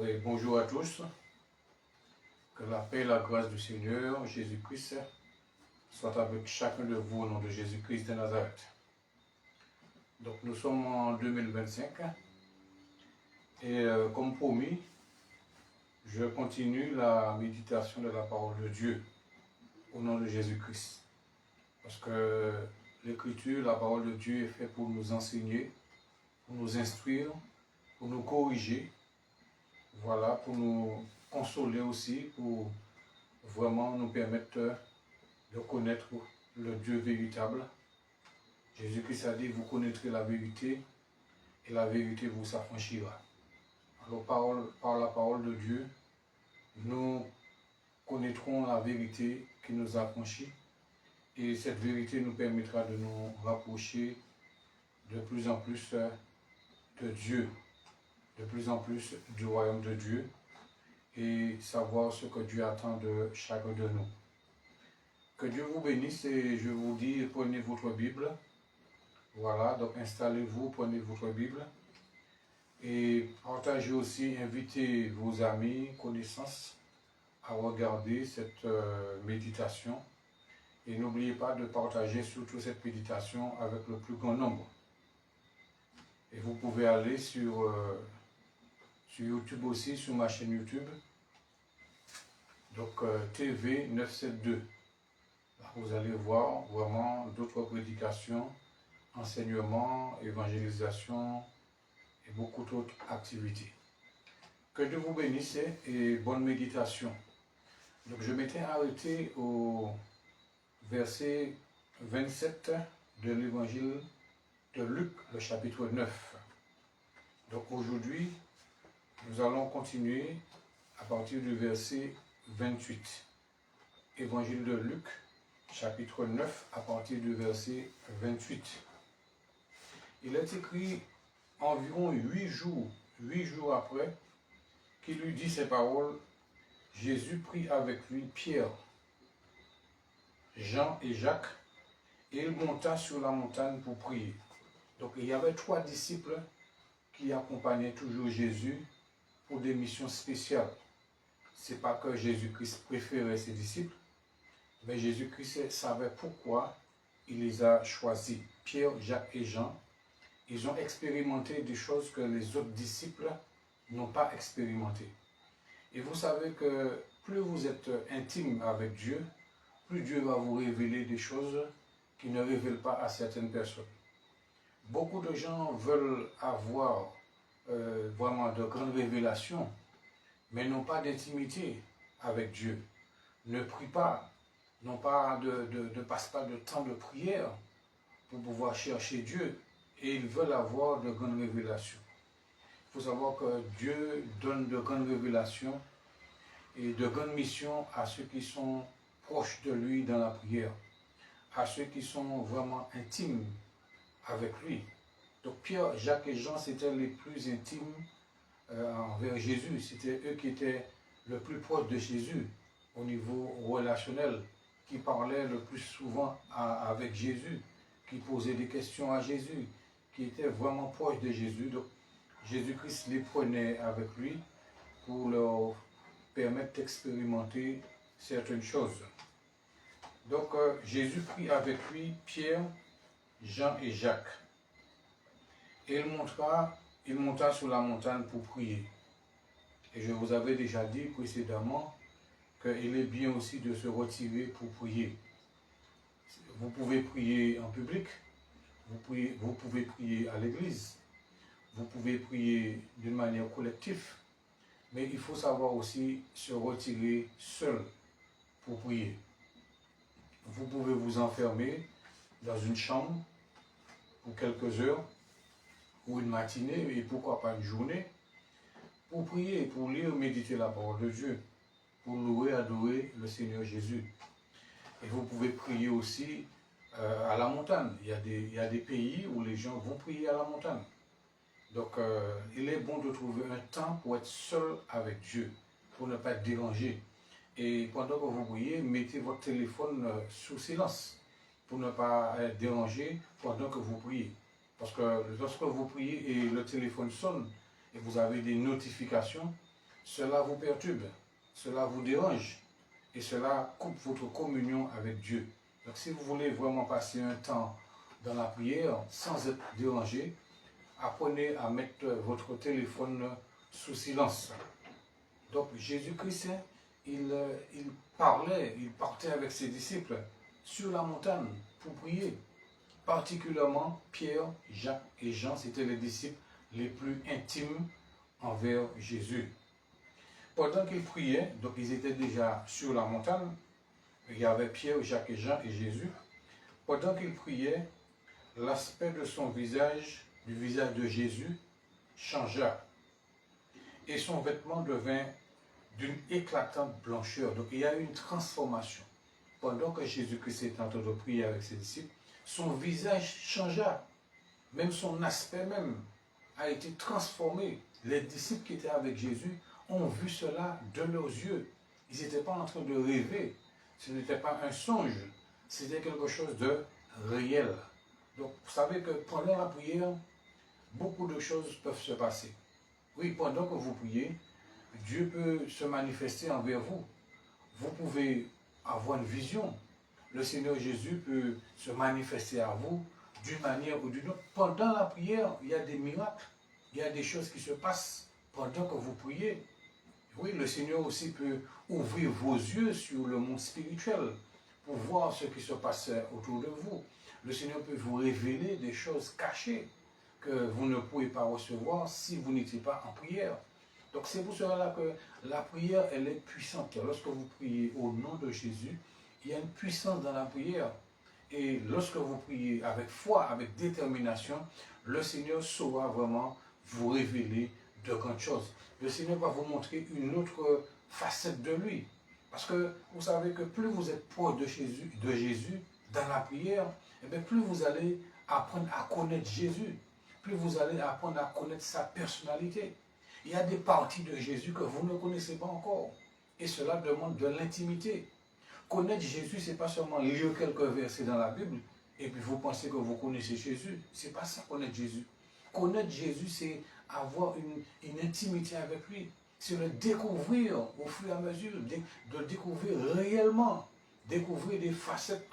Oui, bonjour à tous. Que la paix et la grâce du Seigneur Jésus-Christ soient avec chacun de vous au nom de Jésus-Christ de Nazareth. Donc nous sommes en 2025 et comme promis, je continue la méditation de la parole de Dieu au nom de Jésus-Christ. Parce que l'Écriture, la parole de Dieu est faite pour nous enseigner, pour nous instruire, pour nous corriger, voilà, pour nous consoler aussi, pour vraiment nous permettre de connaître le Dieu véritable. Jésus-Christ a dit, vous connaîtrez la vérité et la vérité vous affranchira. Alors par la parole de Dieu, nous connaîtrons la vérité qui nous affranchit et cette vérité nous permettra de nous rapprocher de plus en plus de Dieu, de plus en plus du royaume de Dieu et savoir ce que Dieu attend de chacun de nous. Que Dieu vous bénisse et je vous dis, prenez votre Bible. Voilà, donc installez-vous, prenez votre Bible. Et partagez aussi, invitez vos amis, connaissances à regarder cette méditation. Et n'oubliez pas de partager surtout cette méditation avec le plus grand nombre. Et vous pouvez aller sur YouTube aussi, sur ma chaîne YouTube. Donc TV 972. Là, vous allez voir vraiment d'autres prédications, enseignements, évangélisation et beaucoup d'autres activités. Que Dieu vous bénisse et bonne méditation. Donc je m'étais arrêté au verset 27 de l'évangile de Luc, le chapitre 9. Donc aujourd'hui, nous allons continuer à partir du verset 28. Évangile de Luc, chapitre 9, à partir du verset 28. Il est écrit environ 8 jours après qu'il lui dit ces paroles, Jésus prit avec lui Pierre, Jean et Jacques, et il monta sur la montagne pour prier. Donc il y avait 3 disciples qui accompagnaient toujours Jésus pour des missions spéciales. Ce n'est pas que Jésus-Christ préférait ses disciples, mais Jésus-Christ savait pourquoi il les a choisis. Pierre, Jacques et Jean, ils ont expérimenté des choses que les autres disciples n'ont pas expérimentées. Et vous savez que plus vous êtes intime avec Dieu, plus Dieu va vous révéler des choses qu'il ne révèle pas à certaines personnes. Beaucoup de gens veulent avoir vraiment de grandes révélations, mais n'ont pas d'intimité avec Dieu, ne prient pas, ne passent pas de temps de prière pour pouvoir chercher Dieu, et ils veulent avoir de grandes révélations. Il faut savoir que Dieu donne de grandes révélations et de grandes missions à ceux qui sont proches de lui dans la prière, à ceux qui sont vraiment intimes avec lui. Donc Pierre, Jacques et Jean, c'était les plus intimes envers Jésus. C'était eux qui étaient le plus proches de Jésus au niveau relationnel, qui parlaient le plus souvent avec Jésus, qui posaient des questions à Jésus, qui étaient vraiment proches de Jésus. Donc Jésus-Christ les prenait avec lui pour leur permettre d'expérimenter certaines choses. Donc Jésus prit avec lui Pierre, Jean et Jacques. Et il monta sur la montagne pour prier. Et je vous avais déjà dit précédemment qu'il est bien aussi de se retirer pour prier. Vous pouvez prier en public, vous pouvez prier à l'église, vous pouvez prier d'une manière collective, mais il faut savoir aussi se retirer seul pour prier. Vous pouvez vous enfermer dans une chambre pour quelques heures, ou une matinée, et pourquoi pas une journée, pour prier, pour lire, méditer la parole de Dieu, pour louer, adorer le Seigneur Jésus. Et vous pouvez prier aussi à la montagne. Il y a des pays où les gens vont prier à la montagne. Donc, il est bon de trouver un temps pour être seul avec Dieu, pour ne pas être dérangé. Et pendant que vous priez, mettez votre téléphone sous silence, pour ne pas être dérangé pendant que vous priez. Parce que lorsque vous priez et le téléphone sonne, et vous avez des notifications, cela vous perturbe, cela vous dérange et cela coupe votre communion avec Dieu. Donc si vous voulez vraiment passer un temps dans la prière sans être dérangé, apprenez à mettre votre téléphone sous silence. Donc Jésus-Christ, il partait avec ses disciples sur la montagne pour prier. Particulièrement Pierre, Jacques et Jean, c'étaient les disciples les plus intimes envers Jésus. Pendant qu'ils priaient, donc ils étaient déjà sur la montagne, il y avait Pierre, Jacques et Jean et Jésus. Pendant qu'ils priaient, l'aspect de son visage, du visage de Jésus, changea et son vêtement devint d'une éclatante blancheur. Donc il y a eu une transformation. Pendant que Jésus-Christ était en train de prier avec ses disciples, son visage changea. Même son aspect même a été transformé. Les disciples qui étaient avec Jésus ont vu cela de leurs yeux. Ils n'étaient pas en train de rêver. Ce n'était pas un songe. C'était quelque chose de réel. Donc, vous savez que pendant la prière, beaucoup de choses peuvent se passer. Oui, pendant que vous priez, Dieu peut se manifester envers vous. Vous pouvez avoir une vision. Le Seigneur Jésus peut se manifester à vous d'une manière ou d'une autre. Pendant la prière, il y a des miracles. Il y a des choses qui se passent pendant que vous priez. Oui, le Seigneur aussi peut ouvrir vos yeux sur le monde spirituel pour voir ce qui se passe autour de vous. Le Seigneur peut vous révéler des choses cachées que vous ne pouvez pas recevoir si vous n'étiez pas en prière. Donc c'est pour cela que la prière, elle est puissante. Lorsque vous priez au nom de Jésus, il y a une puissance dans la prière. Et lorsque vous priez avec foi, avec détermination, le Seigneur saura vraiment vous révéler de grandes choses. Le Seigneur va vous montrer une autre facette de lui. Parce que vous savez que plus vous êtes proche de Jésus dans la prière, et bien plus vous allez apprendre à connaître Jésus. Plus vous allez apprendre à connaître sa personnalité. Il y a des parties de Jésus que vous ne connaissez pas encore. Et cela demande de l'intimité. Connaître Jésus, ce n'est pas seulement lire quelques versets dans la Bible et puis vous pensez que vous connaissez Jésus. Ce n'est pas ça, connaître Jésus. Connaître Jésus, c'est avoir une intimité avec lui. C'est le découvrir au fur et à mesure, de le découvrir réellement. Découvrir des facettes,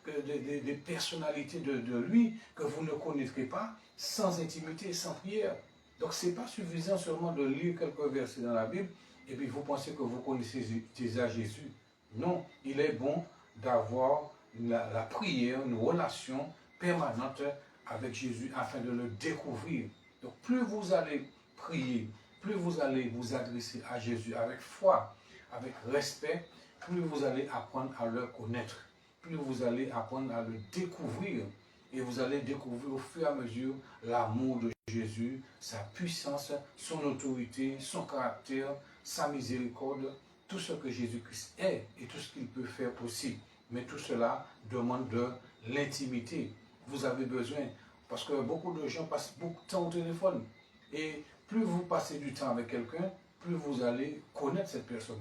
des personnalités de lui que vous ne connaîtrez pas sans intimité, sans prière. Donc ce n'est pas suffisant seulement de lire quelques versets dans la Bible et puis vous pensez que vous connaissez déjà Jésus. Non, il est bon d'avoir la prière, une relation permanente avec Jésus afin de le découvrir. Donc plus vous allez prier, plus vous allez vous adresser à Jésus avec foi, avec respect, plus vous allez apprendre à le connaître, plus vous allez apprendre à le découvrir. Et vous allez découvrir au fur et à mesure l'amour de Jésus, sa puissance, son autorité, son caractère, sa miséricorde, tout ce que Jésus-Christ est et tout ce qu'il peut faire aussi. Mais tout cela demande de l'intimité. Vous avez besoin, parce que beaucoup de gens passent beaucoup de temps au téléphone. Et plus vous passez du temps avec quelqu'un, plus vous allez connaître cette personne.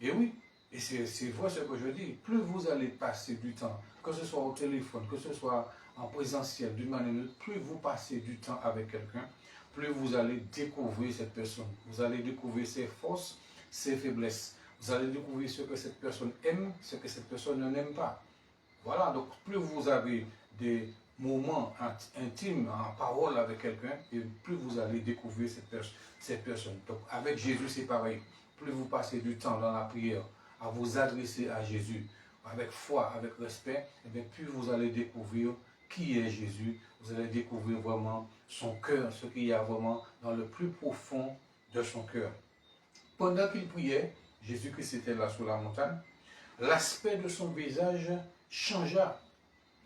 Et oui, et c'est vrai ce que je dis, plus vous allez passer du temps, que ce soit au téléphone, que ce soit en présentiel, d'une manière ou d'une autre, plus vous passez du temps avec quelqu'un, plus vous allez découvrir cette personne. Vous allez découvrir ses forces, ses faiblesses. Vous allez découvrir ce que cette personne aime, ce que cette personne n'aime pas. Voilà, donc plus vous avez des moments intimes, en parole avec quelqu'un, et plus vous allez découvrir cette personne. Donc avec Jésus, c'est pareil. Plus vous passez du temps dans la prière, à vous adresser à Jésus, avec foi, avec respect, et bien plus vous allez découvrir qui est Jésus, vous allez découvrir vraiment son cœur, ce qu'il y a vraiment dans le plus profond de son cœur. Pendant qu'il priait, Jésus-Christ était là sur la montagne, l'aspect de son visage changea.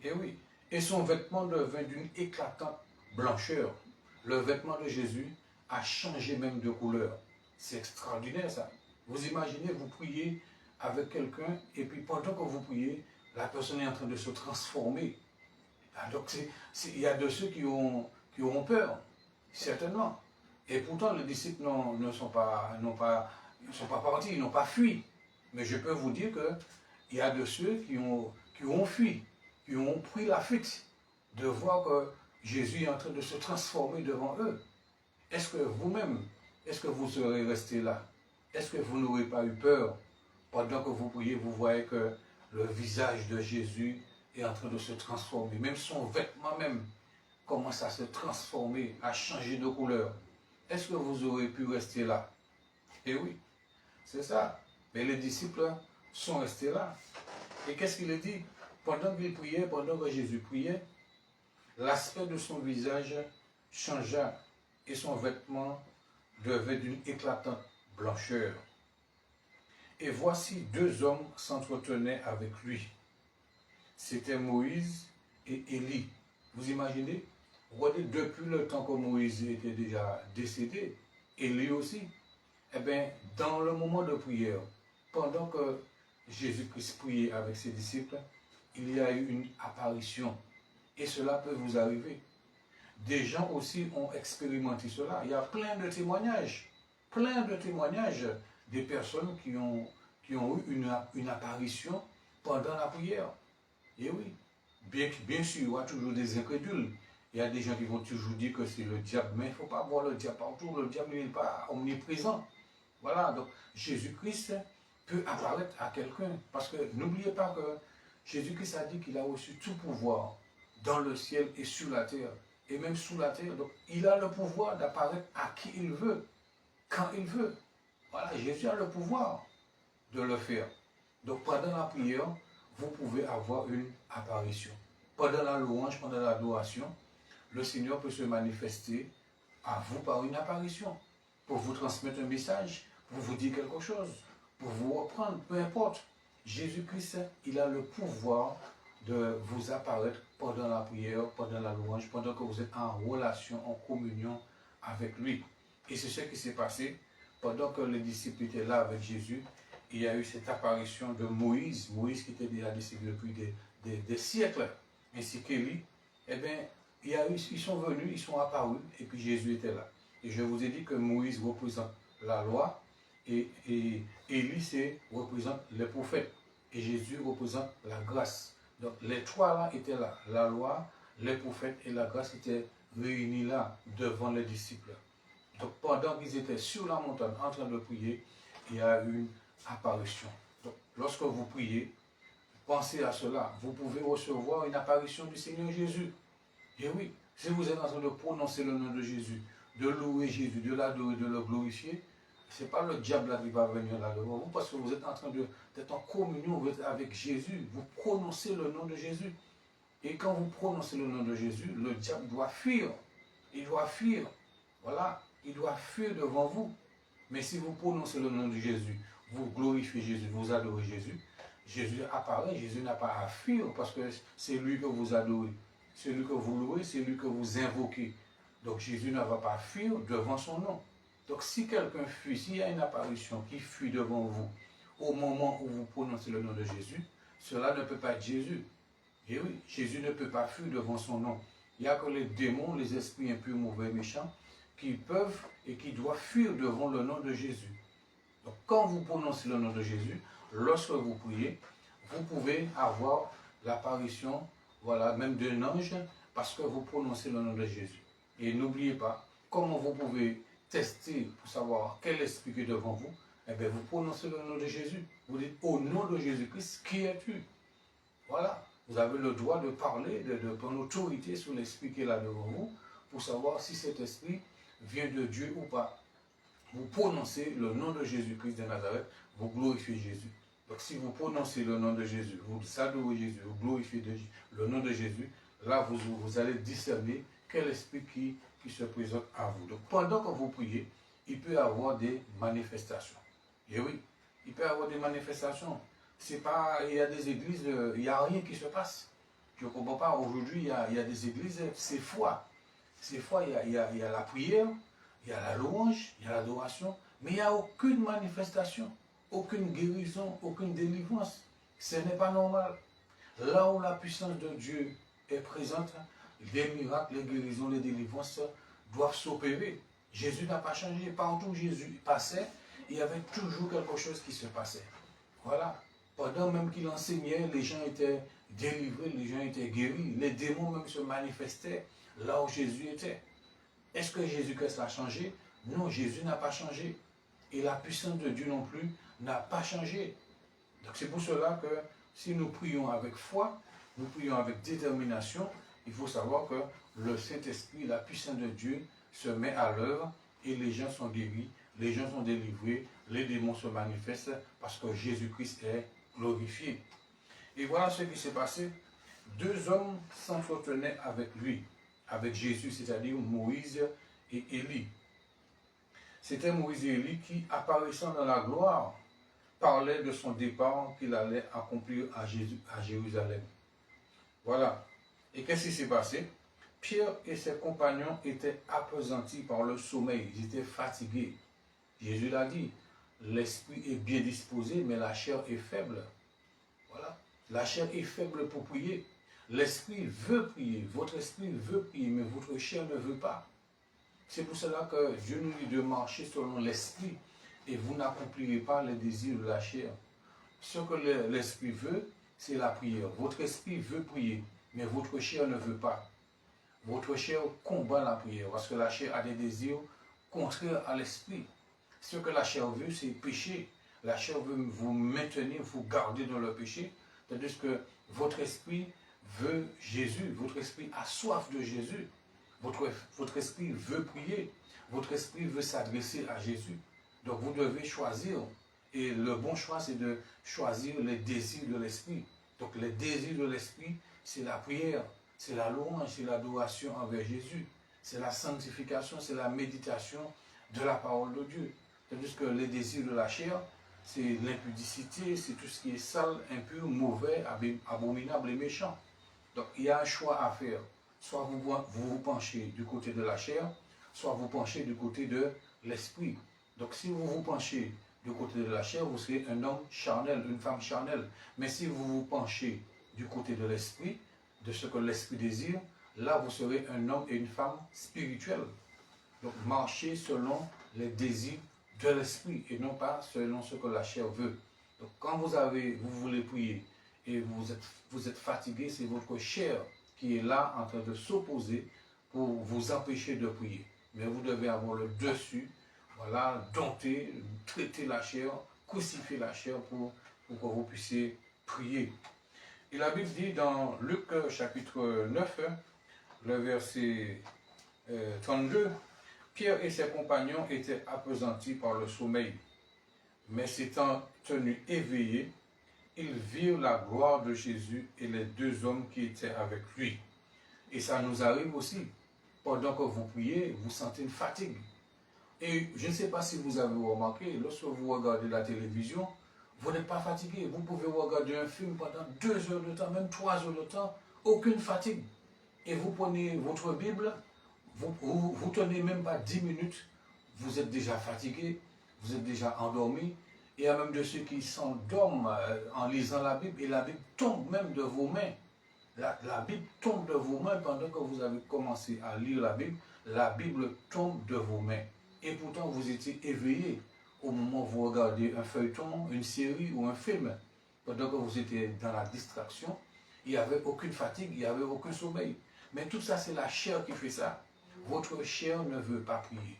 Et oui, et son vêtement devint d'une éclatante blancheur. Le vêtement de Jésus a changé même de couleur. C'est extraordinaire ça. Vous imaginez, vous priez avec quelqu'un et puis pendant que vous priez, la personne est en train de se transformer. Donc il y a de ceux qui auront peur, certainement. Et pourtant les disciples ne sont pas partis, ils n'ont pas fui. Mais je peux vous dire qu'il y a de ceux qui ont fui, qui ont pris la fuite de voir que Jésus est en train de se transformer devant eux. Est-ce que vous-même, est-ce que vous serez resté là? est-ce que vous n'aurez pas eu peur pendant que vous priez, vous voyez que le visage de Jésus est en train de se transformer, même son vêtement même commence à se transformer, à changer de couleur. Est-ce que vous aurez pu rester là? Eh oui, c'est ça. Mais les disciples sont restés là. Et qu'est-ce qu'il a dit? Pendant qu'il priait, pendant que Jésus priait, l'aspect de son visage changea et son vêtement devait d'une éclatante blancheur. Et voici deux hommes s'entretenaient avec lui. C'était Moïse et Élie. Vous imaginez? Regardez, depuis le temps que Moïse était déjà décédé, Élie aussi, eh bien, dans le moment de prière, pendant que Jésus-Christ priait avec ses disciples, il y a eu une apparition. Et cela peut vous arriver. Des gens aussi ont expérimenté cela. Il y a plein de témoignages des personnes qui ont eu une apparition pendant la prière. Et oui, bien sûr, il y aura toujours des incrédules. Il y a des gens qui vont toujours dire que c'est le diable, mais il ne faut pas voir le diable partout. Le diable n'est pas omniprésent. Voilà, donc Jésus-Christ peut apparaître à quelqu'un. Parce que n'oubliez pas que Jésus-Christ a dit qu'il a reçu tout pouvoir dans le ciel et sur la terre. Et même sous la terre. Donc il a le pouvoir d'apparaître à qui il veut, quand il veut. Voilà, Jésus a le pouvoir de le faire. Donc pendant la prière, vous pouvez avoir une apparition. Pendant la louange, pendant l'adoration, le Seigneur peut se manifester à vous par une apparition, pour vous transmettre un message, pour vous dire quelque chose, pour vous reprendre, peu importe. Jésus-Christ, il a le pouvoir de vous apparaître pendant la prière, pendant la louange, pendant que vous êtes en relation, en communion avec lui. Et c'est ce qui s'est passé pendant que les disciples étaient là avec Jésus. Il y a eu cette apparition de Moïse qui était déjà décédé depuis des siècles, ainsi qu'Élie. Eh bien, ils sont venus, ils sont apparus, et puis Jésus était là. Et je vous ai dit que Moïse représente la loi, et Élie représente les prophètes, et Jésus représente la grâce. Donc les trois là étaient là, la loi, les prophètes et la grâce étaient réunis là, devant les disciples. Donc pendant qu'ils étaient sur la montagne en train de prier, il y a eu une apparition. Donc lorsque vous priez, pensez à cela. Vous pouvez recevoir une apparition du Seigneur Jésus. Et oui, si vous êtes en train de prononcer le nom de Jésus, de louer Jésus, de l'adorer, de le glorifier, ce n'est pas le diable là qui va venir là devant vous, parce que vous êtes en train d'être en communion avec Jésus. Vous prononcez le nom de Jésus. Et quand vous prononcez le nom de Jésus, le diable doit fuir. Il doit fuir. Voilà, il doit fuir devant vous. Mais si vous prononcez le nom de Jésus, vous glorifiez Jésus, vous adorez Jésus, Jésus apparaît, Jésus n'a pas à fuir parce que c'est lui que vous adorez, c'est lui que vous louez, c'est lui que vous invoquez. Donc Jésus ne va pas fuir devant son nom. Donc si quelqu'un fuit, s'il y a une apparition qui fuit devant vous au moment où vous prononcez le nom de Jésus, cela ne peut pas être Jésus. Et oui, Jésus ne peut pas fuir devant son nom. Il n'y a que les démons, les esprits impurs, mauvais, méchants, qui peuvent et qui doivent fuir devant le nom de Jésus. Donc quand vous prononcez le nom de Jésus, lorsque vous priez, vous pouvez avoir l'apparition, voilà, même d'un ange, parce que vous prononcez le nom de Jésus. Et n'oubliez pas, comment vous pouvez tester pour savoir quel esprit est devant vous, eh bien vous prononcez le nom de Jésus. Vous dites, au nom de Jésus-Christ, qui es-tu? Voilà, vous avez le droit de parler, de prendre autorité sur l'esprit qui est là devant vous, pour savoir si cet esprit vient de Dieu ou pas. Vous prononcez le nom de Jésus-Christ de Nazareth, vous glorifiez Jésus. Donc si vous prononcez le nom de Jésus, vous adorez Jésus, vous glorifiez le nom de Jésus, là vous allez discerner quel esprit qui se présente à vous. Donc pendant que vous priez, il peut y avoir des manifestations. Et oui, il peut y avoir des manifestations. C'est pas, il y a des églises, il n'y a rien qui se passe. Je ne comprends pas, aujourd'hui il y a des églises, c'est foi. C'est foi, il y a la prière, il y a la louange, il y a l'adoration, mais il n'y a aucune manifestation, aucune guérison, aucune délivrance. Ce n'est pas normal. Là où la puissance de Dieu est présente, les miracles, les guérisons, les délivrances doivent s'opérer. Jésus n'a pas changé. Partout où Jésus passait, il y avait toujours quelque chose qui se passait. Voilà. Pendant même qu'il enseignait, les gens étaient délivrés, les gens étaient guéris. Les démons même se manifestaient là où Jésus était. Est-ce que Jésus-Christ a changé? Non, Jésus n'a pas changé. Et la puissance de Dieu non plus n'a pas changé. Donc c'est pour cela que si nous prions avec foi, nous prions avec détermination, il faut savoir que le Saint-Esprit, la puissance de Dieu se met à l'œuvre et les gens sont guéris, les gens sont délivrés, les démons se manifestent parce que Jésus-Christ est glorifié. Et voilà ce qui s'est passé. Deux hommes s'entretenaient avec lui, avec Jésus, c'est-à-dire Moïse et Élie. C'était Moïse et Élie qui, apparaissant dans la gloire, parlaient de son départ qu'il allait accomplir à Jérusalem. Voilà. Et qu'est-ce qui s'est passé? Pierre et ses compagnons étaient appesantis par le sommeil, ils étaient fatigués. Jésus l'a dit, l'esprit est bien disposé, mais la chair est faible. Voilà. La chair est faible pour prier. L'esprit veut prier, votre esprit veut prier, mais votre chair ne veut pas. C'est pour cela que Dieu nous dit de marcher selon l'esprit et vous n'accomplirez pas les désirs de la chair. Ce que l'esprit veut, c'est la prière. Votre esprit veut prier, mais votre chair ne veut pas. Votre chair combat la prière parce que la chair a des désirs contraires à l'esprit. Ce que la chair veut, c'est pécher. La chair veut vous maintenir, vous garder dans le péché, tandis que votre esprit veut Jésus, votre esprit a soif de Jésus, votre esprit veut prier, votre esprit veut s'adresser à Jésus. Donc vous devez choisir, et le bon choix c'est de choisir les désirs de l'esprit. Donc les désirs de l'esprit, c'est la prière, c'est la louange, c'est l'adoration envers Jésus, c'est la sanctification, c'est la méditation de la parole de Dieu. Tandis que les désirs de la chair, c'est l'impudicité, c'est tout ce qui est sale, impur, mauvais, abominable et méchant. Donc il y a un choix à faire. Soit vous penchez du côté de la chair, soit vous penchez du côté de l'esprit. Donc si vous vous penchez du côté de la chair, vous serez un homme charnel, une femme charnelle. Mais si vous vous penchez du côté de l'esprit, de ce que l'esprit désire, là vous serez un homme et une femme spirituels. Donc marchez selon les désirs de l'esprit et non pas selon ce que la chair veut. Donc quand vous voulez prier et vous êtes fatigué, c'est votre chair qui est là en train de s'opposer pour vous empêcher de prier. Mais vous devez avoir le dessus, voilà, dompter, traiter la chair, crucifier la chair pour que vous puissiez prier. Et la Bible dit dans Luc chapitre 9, le verset 32, Pierre et ses compagnons étaient appesantis par le sommeil, mais s'étant tenus éveillés, ils virent la gloire de Jésus et les deux hommes qui étaient avec lui. Et ça nous arrive aussi. Pendant que vous priez, vous sentez une fatigue. Et je ne sais pas si vous avez remarqué, lorsque vous regardez la télévision, vous n'êtes pas fatigué. Vous pouvez regarder un film pendant 2 heures de temps, même 3 heures de temps, aucune fatigue. Et vous prenez votre Bible, vous tenez même pas 10 minutes, vous êtes déjà fatigué, vous êtes déjà endormi. Il y a même de ceux qui s'endorment en lisant la Bible et la Bible tombe même de vos mains. La Bible tombe de vos mains pendant que vous avez commencé à lire la Bible tombe de vos mains. Et pourtant vous étiez éveillé au moment où vous regardez un feuilleton, une série ou un film. Pendant que vous étiez dans la distraction, il n'y avait aucune fatigue, il n'y avait aucun sommeil. Mais tout ça, c'est la chair qui fait ça. Votre chair ne veut pas prier.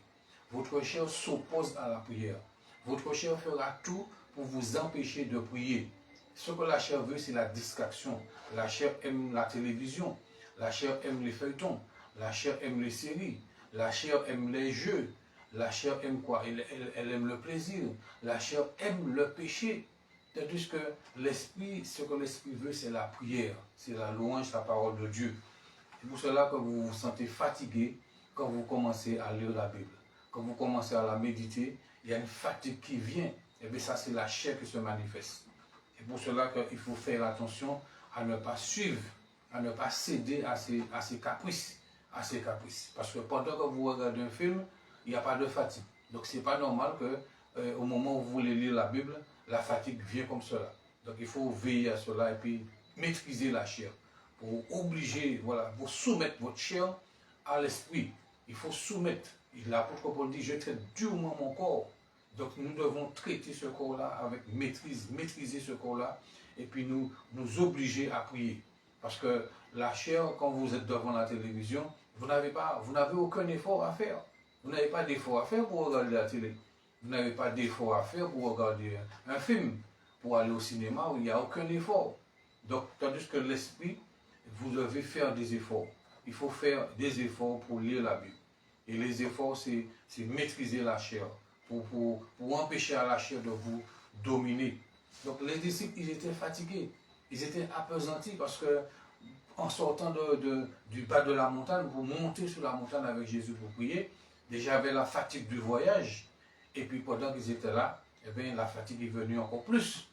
Votre chair s'oppose à la prière. Votre chair fera tout pour vous empêcher de prier. Ce que la chair veut, c'est la distraction. La chair aime la télévision. La chair aime les feuilletons. La chair aime les séries. La chair aime les jeux. La chair aime quoi? Elle aime le plaisir. La chair aime le péché. Tandis que l'esprit, ce que l'esprit veut, c'est la prière. C'est la louange, la parole de Dieu. C'est pour cela que vous vous sentez fatigué quand vous commencez à lire la Bible. Quand vous commencez à la méditer, il y a une fatigue qui vient. Et bien ça, c'est la chair qui se manifeste. C'est pour cela qu'il faut faire attention à ne pas suivre, à ne pas céder à ses caprices. Parce que pendant que vous regardez un film, il n'y a pas de fatigue. Donc ce n'est pas normal qu'au moment où vous voulez lire la Bible, la fatigue vient comme cela. Donc il faut veiller à cela et puis maîtriser la chair. Pour obliger, voilà, pour soumettre votre chair à l'esprit. Il faut soumettre. L'apôtre Paul dit, je traite durement mon corps. Donc nous devons traiter ce corps-là avec maîtrise, maîtriser ce corps-là, et puis nous obliger à prier. Parce que la chair, quand vous êtes devant la télévision, vous n'avez aucun effort à faire. Vous n'avez pas d'effort à faire pour regarder la télé. Vous n'avez pas d'effort à faire pour regarder un film, pour aller au cinéma où il n'y a aucun effort. Donc, tandis que l'esprit, vous devez faire des efforts. Il faut faire des efforts pour lire la Bible. Et les efforts, c'est maîtriser la chair, pour empêcher à la chair de vous dominer. Donc, les disciples, ils étaient fatigués, ils étaient appesantis parce que en sortant du bas de la montagne, vous montez sur la montagne avec Jésus pour prier. Déjà, il y avait la fatigue du voyage. Et puis, pendant qu'ils étaient là, eh bien, la fatigue est venue encore plus.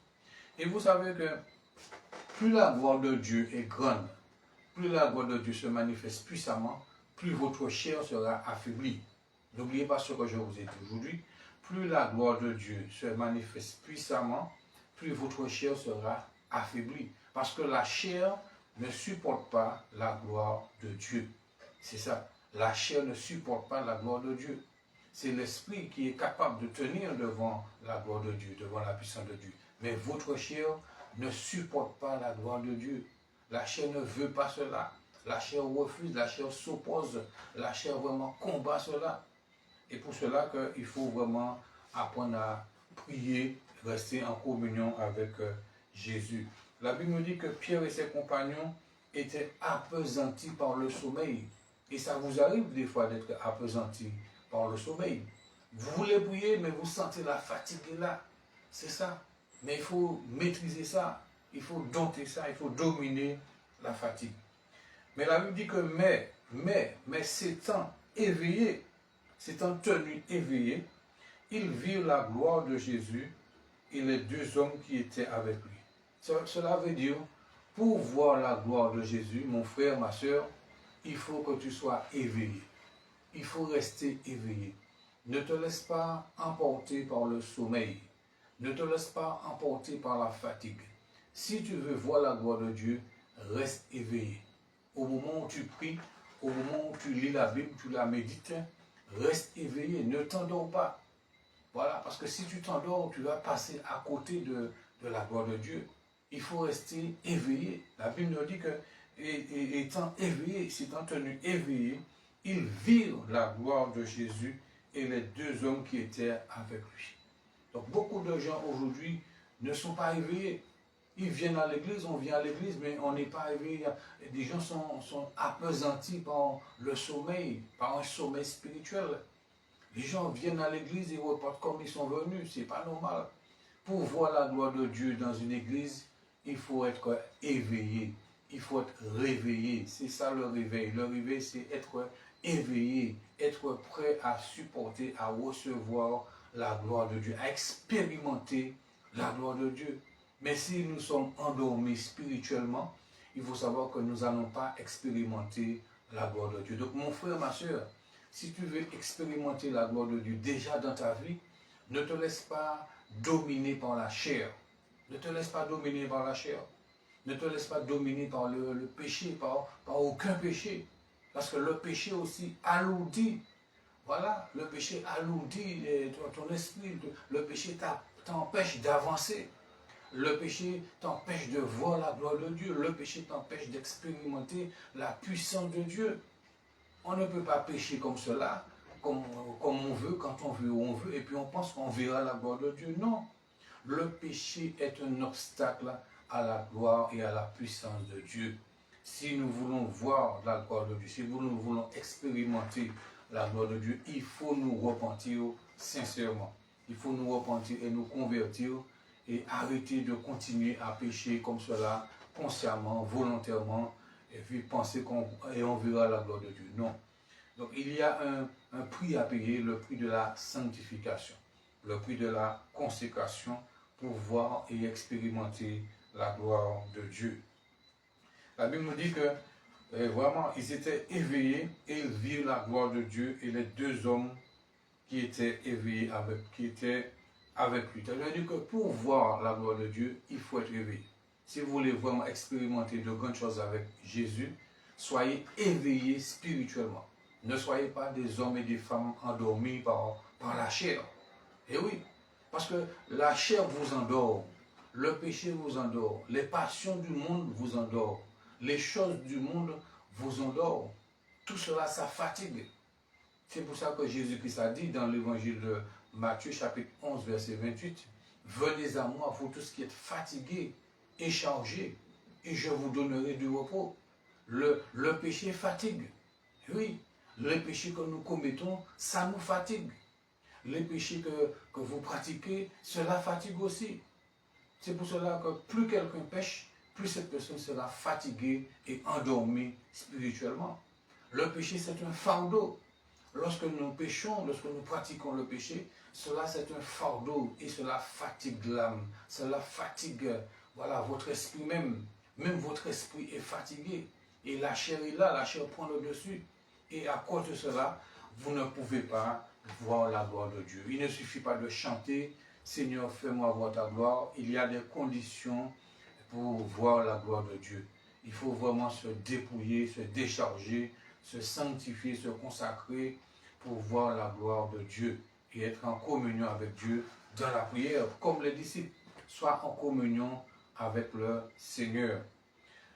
Et vous savez que plus la gloire de Dieu est grande, plus la gloire de Dieu se manifeste puissamment, plus votre chair sera affaiblie. N'oubliez pas ce que je vous ai dit aujourd'hui. Plus la gloire de Dieu se manifeste puissamment, plus votre chair sera affaiblie. Parce que la chair ne supporte pas la gloire de Dieu. C'est ça. La chair ne supporte pas la gloire de Dieu. C'est l'esprit qui est capable de tenir devant la gloire de Dieu, devant la puissance de Dieu. Mais votre chair ne supporte pas la gloire de Dieu. La chair ne veut pas cela. La chair refuse, la chair s'oppose, la chair vraiment combat cela. Et pour cela qu'il faut vraiment apprendre à prier, rester en communion avec Jésus. La Bible nous dit que Pierre et ses compagnons étaient appesantis par le sommeil. Et ça vous arrive des fois d'être appesantis par le sommeil. Vous voulez prier, mais vous sentez la fatigue là. C'est ça. Mais il faut maîtriser ça. Il faut dompter ça. Il faut dominer la fatigue. Mais la Bible dit que mais s'étant éveillés, s'étant tenus éveillés, ils virent la gloire de Jésus et les deux hommes qui étaient avec lui. Cela veut dire, pour voir la gloire de Jésus, mon frère, ma soeur, il faut que tu sois éveillé. Il faut rester éveillé. Ne te laisse pas emporter par le sommeil. Ne te laisse pas emporter par la fatigue. Si tu veux voir la gloire de Dieu, reste éveillé. Au moment où tu pries, au moment où tu lis la Bible, tu la médites, reste éveillé. Ne t'endors pas. Voilà, parce que si tu t'endors, tu vas passer à côté de la gloire de Dieu. Il faut rester éveillé. La Bible nous dit que, étant éveillé, s'étant tenu éveillé, ils virent la gloire de Jésus et les deux hommes qui étaient avec lui. Donc beaucoup de gens aujourd'hui ne sont pas éveillés. Ils viennent à l'église, on vient à l'église, mais on n'est pas éveillé. Des gens sont appesantis par le sommeil, par un sommeil spirituel. Les gens viennent à l'église et repartent comme ils sont venus. C'est pas normal. Pour voir la gloire de Dieu dans une église, il faut être éveillé. Il faut être réveillé. C'est ça le réveil. Le réveil, c'est être éveillé, être prêt à supporter, à recevoir la gloire de Dieu, à expérimenter la gloire de Dieu. Mais si nous sommes endormis spirituellement, il faut savoir que nous n'allons pas expérimenter la gloire de Dieu. Donc mon frère, ma soeur, si tu veux expérimenter la gloire de Dieu déjà dans ta vie, ne te laisse pas dominer par la chair. Ne te laisse pas dominer par la chair. Ne te laisse pas dominer par le péché, par aucun péché. Parce que le péché aussi alourdit. Voilà, le péché alourdit ton esprit. Le péché t'empêche d'avancer. Le péché t'empêche de voir la gloire de Dieu. Le péché t'empêche d'expérimenter la puissance de Dieu. On ne peut pas pécher comme cela, comme on veut, quand on veut, où on veut, et puis on pense qu'on verra la gloire de Dieu. Non. Le péché est un obstacle à la gloire et à la puissance de Dieu. Si nous voulons voir la gloire de Dieu, si nous voulons expérimenter la gloire de Dieu, il faut nous repentir sincèrement. Il faut nous repentir et nous convertir et arrêter de continuer à pécher comme cela, consciemment, volontairement, et puis penser qu'on verra la gloire de Dieu. Non. Donc il y a un prix à payer, le prix de la sanctification, le prix de la consécration pour voir et expérimenter la gloire de Dieu. La Bible nous dit que vraiment ils étaient éveillés et ils virent la gloire de Dieu et les deux hommes qui étaient éveillés qui étaient avec lui. C'est-à-dire que pour voir la gloire de Dieu, il faut être éveillé. Si vous voulez vraiment expérimenter de grandes choses avec Jésus, soyez éveillés spirituellement. Ne soyez pas des hommes et des femmes endormis par la chair. Et oui, parce que la chair vous endort, le péché vous endort, les passions du monde vous endorment, les choses du monde vous endorment. Tout cela, ça fatigue. C'est pour ça que Jésus-Christ a dit dans l'évangile Matthieu chapitre 11, verset 28, « Venez à moi, vous tous qui êtes fatigués et chargés, et je vous donnerai du repos. » Le péché fatigue. Oui, les péchés que nous commettons, ça nous fatigue. Les péchés que vous pratiquez, cela fatigue aussi. C'est pour cela que plus quelqu'un pêche, plus cette personne sera fatiguée et endormie spirituellement. Le péché, c'est un fardeau. Lorsque nous péchons, lorsque nous pratiquons le péché, cela c'est un fardeau et cela fatigue l'âme. Cela fatigue, voilà, votre esprit même. Même votre esprit est fatigué. Et la chair est là, la chair prend le dessus. Et à cause de cela, vous ne pouvez pas voir la gloire de Dieu. Il ne suffit pas de chanter « Seigneur, fais-moi voir ta gloire ». Il y a des conditions pour voir la gloire de Dieu. Il faut vraiment se dépouiller, se décharger, se sanctifier, se consacrer pour voir la gloire de Dieu et être en communion avec Dieu dans la prière, comme les disciples, soit en communion avec le Seigneur.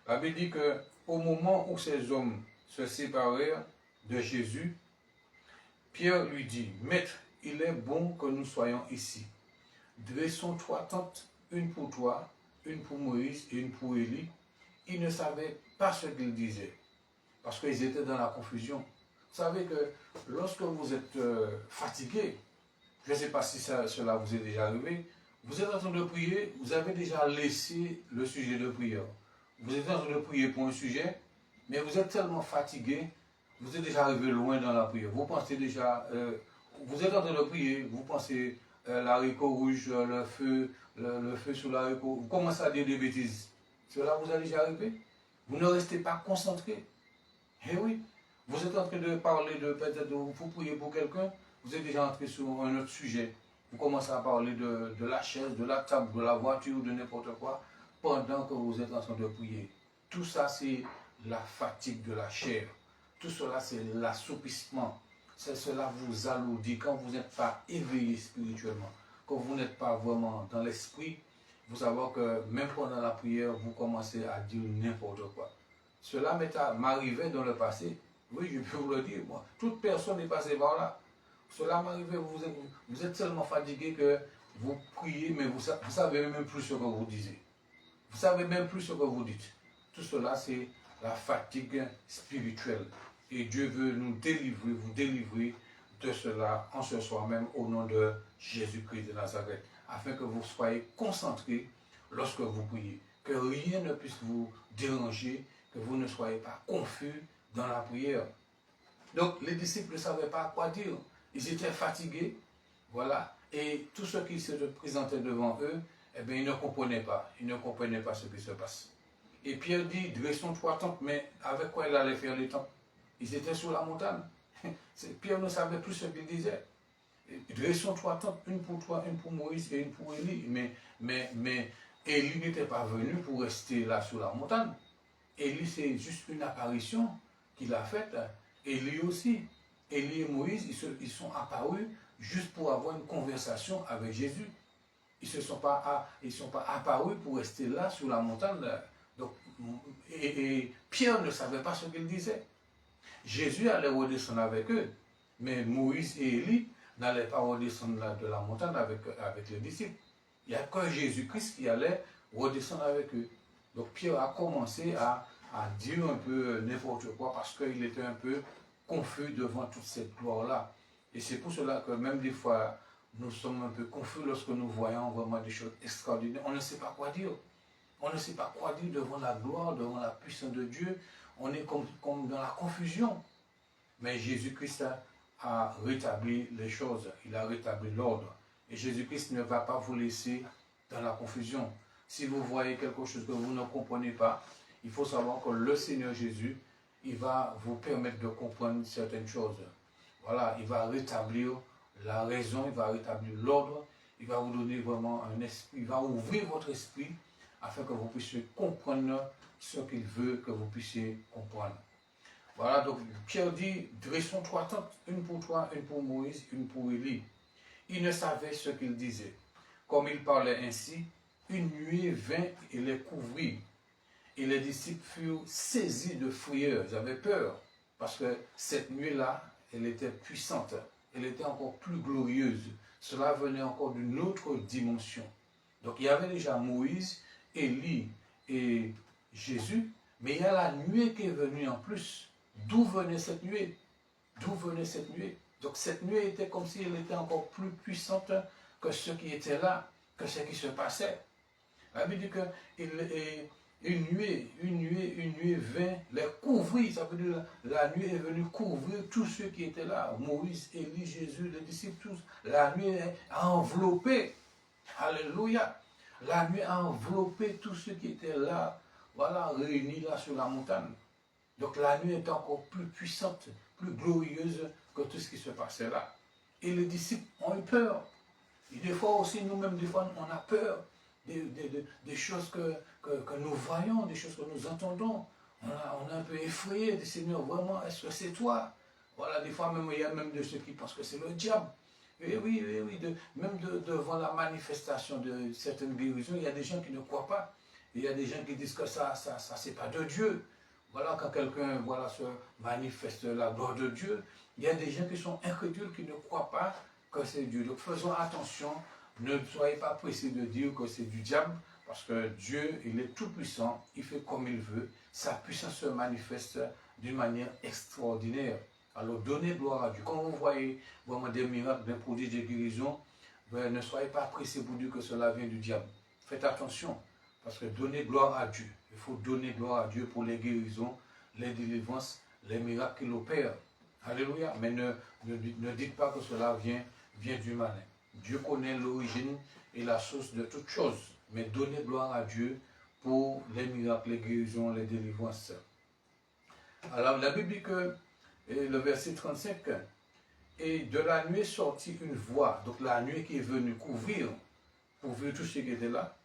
La Bible dit qu'au moment où ces hommes se séparèrent de Jésus, Pierre lui dit, « Maître, il est bon que nous soyons ici. Dressons 3 tentes, une pour toi, une pour Moïse et une pour Élie. » Ils ne savaient pas ce qu'ils disaient, parce qu'ils étaient dans la confusion. Vous savez que lorsque vous êtes fatigué, je ne sais pas si cela vous est déjà arrivé, vous êtes en train de prier, vous avez déjà laissé le sujet de prière. Vous êtes en train de prier pour un sujet, mais vous êtes tellement fatigué, vous êtes déjà arrivé loin dans la prière. Vous pensez déjà, vous êtes en train de prier, vous pensez l'haricot rouge, le feu sur l'haricot, vous commencez à dire des bêtises. Cela vous est déjà arrivé? Vous ne restez pas concentré. Eh oui, vous êtes en train de parler peut-être vous priez pour quelqu'un, vous êtes déjà entré sur un autre sujet. Vous commencez à parler de la chaise, de la table, de la voiture, de n'importe quoi, pendant que vous êtes en train de prier. Tout ça, c'est la fatigue de la chair. Tout cela, c'est l'assoupissement. Cela vous alourdit quand vous n'êtes pas éveillé spirituellement, quand vous n'êtes pas vraiment dans l'esprit. Vous savez que même pendant la prière, vous commencez à dire n'importe quoi. Cela m'arrivait dans le passé. Oui, je peux vous le dire. Moi, toute personne est passée par là. Cela m'arrivait. Vous êtes tellement fatigué que vous priez, mais vous savez même plus ce que vous disiez. Vous savez même plus ce que vous dites. Tout cela, c'est la fatigue spirituelle. Et Dieu veut nous délivrer, vous délivrer de cela en ce soir même au nom de Jésus-Christ de Nazareth, afin que vous soyez concentrés lorsque vous priez, que rien ne puisse vous déranger, que vous ne soyez pas confus dans la prière. Donc les disciples ne savaient pas quoi dire, ils étaient fatigués, voilà, et tout ce qui se présentait devant eux, eh bien, ils ne comprenaient pas ce qui se passe. Et Pierre dit, dressons 3 tentes, mais avec quoi il allait faire les tentes? Ils étaient sur la montagne. Pierre ne savait plus ce qu'il disait. Dressons 3 tentes, une pour toi, une pour Moïse et une pour Élie. Mais Élie n'était pas venu pour rester là sur la montagne. Élie, c'est juste une apparition qu'il a faite. Élie aussi. Élie et Moïse, ils sont apparus juste pour avoir une conversation avec Jésus. Ils ne sont pas apparus pour rester là sur la montagne. Donc, et Pierre ne savait pas ce qu'il disait. Jésus allait redescendre avec eux, mais Moïse et Élie n'allaient pas redescendre de la montagne avec les disciples. Il n'y a que Jésus-Christ qui allait redescendre avec eux. Donc Pierre a commencé à dire un peu n'importe quoi parce qu'il était un peu confus devant toute cette gloire-là. Et c'est pour cela que même des fois, nous sommes un peu confus lorsque nous voyons vraiment des choses extraordinaires. On ne sait pas quoi dire. On ne sait pas quoi dire devant la gloire, devant la puissance de Dieu. On est comme dans la confusion. Mais Jésus-Christ a rétabli les choses. Il a rétabli l'ordre. Et Jésus-Christ ne va pas vous laisser dans la confusion. Si vous voyez quelque chose que vous ne comprenez pas, il faut savoir que le Seigneur Jésus, il va vous permettre de comprendre certaines choses. Voilà, il va rétablir la raison, il va rétablir l'ordre, il va vous donner vraiment un esprit, il va ouvrir votre esprit afin que vous puissiez comprendre ce qu'il veut que vous puissiez comprendre. Voilà, donc Pierre dit, dressons 3 tentes, une pour toi, une pour Moïse, une pour Élie. Il ne savait ce qu'il disait. Comme il parlait ainsi, une nuée vint et les couvrit. Et les disciples furent saisis de frayeur, ils avaient peur, parce que cette nuée-là, elle était puissante. elle était encore plus glorieuse. Cela venait encore d'une autre dimension. Donc il y avait déjà Moïse, Élie et Jésus, mais il y a la nuée qui est venue en plus. D'où venait cette nuée? D'où venait cette nuée? Donc cette nuée était comme si elle était encore plus puissante que ce qui était là, que ce qui se passait. La Bible dit qu'une nuée vint les couvrir. Ça veut dire la nuée est venue couvrir tous ceux qui étaient là. Moïse, Élie, Jésus, les disciples, tous. La nuée a enveloppé. Alléluia. La nuée a enveloppé tous ceux qui étaient là, voilà, réunis là sur la montagne. Donc la nuée est encore plus puissante, plus glorieuse que tout ce qui se passait là. Et les disciples ont eu peur. Et des fois aussi, nous-mêmes, des fois, on a peur des choses que nous voyons, des choses que nous entendons. On est un peu effrayé, dit Seigneur, vraiment, est-ce que c'est toi? Voilà, des fois, même, il y a même de ceux qui pensent que c'est le diable. Et oui, même devant la manifestation de certaines guérisons, il y a des gens qui ne croient pas. Il y a des gens qui disent que ça c'est pas de Dieu. Voilà, quand quelqu'un voilà, se manifeste la gloire de Dieu, il y a des gens qui sont incrédules, qui ne croient pas que c'est Dieu. Donc faisons attention, ne soyez pas pressés de dire que c'est du diable, parce que Dieu, il est tout puissant, il fait comme il veut, sa puissance se manifeste d'une manière extraordinaire. Alors donnez gloire à Dieu. Quand vous voyez vraiment des miracles, des prodiges, des guérisons, ben, ne soyez pas pressés pour dire que cela vient du diable. Faites attention, parce que donnez gloire à Dieu. Il faut donner gloire à Dieu pour les guérisons, les délivrances, les miracles qu'il opère. Alléluia. Mais ne dites pas que cela vient du malin. Dieu connaît l'origine et la source de toutes choses. Mais donnez gloire à Dieu pour les miracles, les guérisons, les délivrances. Alors la Bible dit que, et le verset 35, et de la nuée sortit une voix. Donc la nuée qui est venue couvrir tout ce qui était là.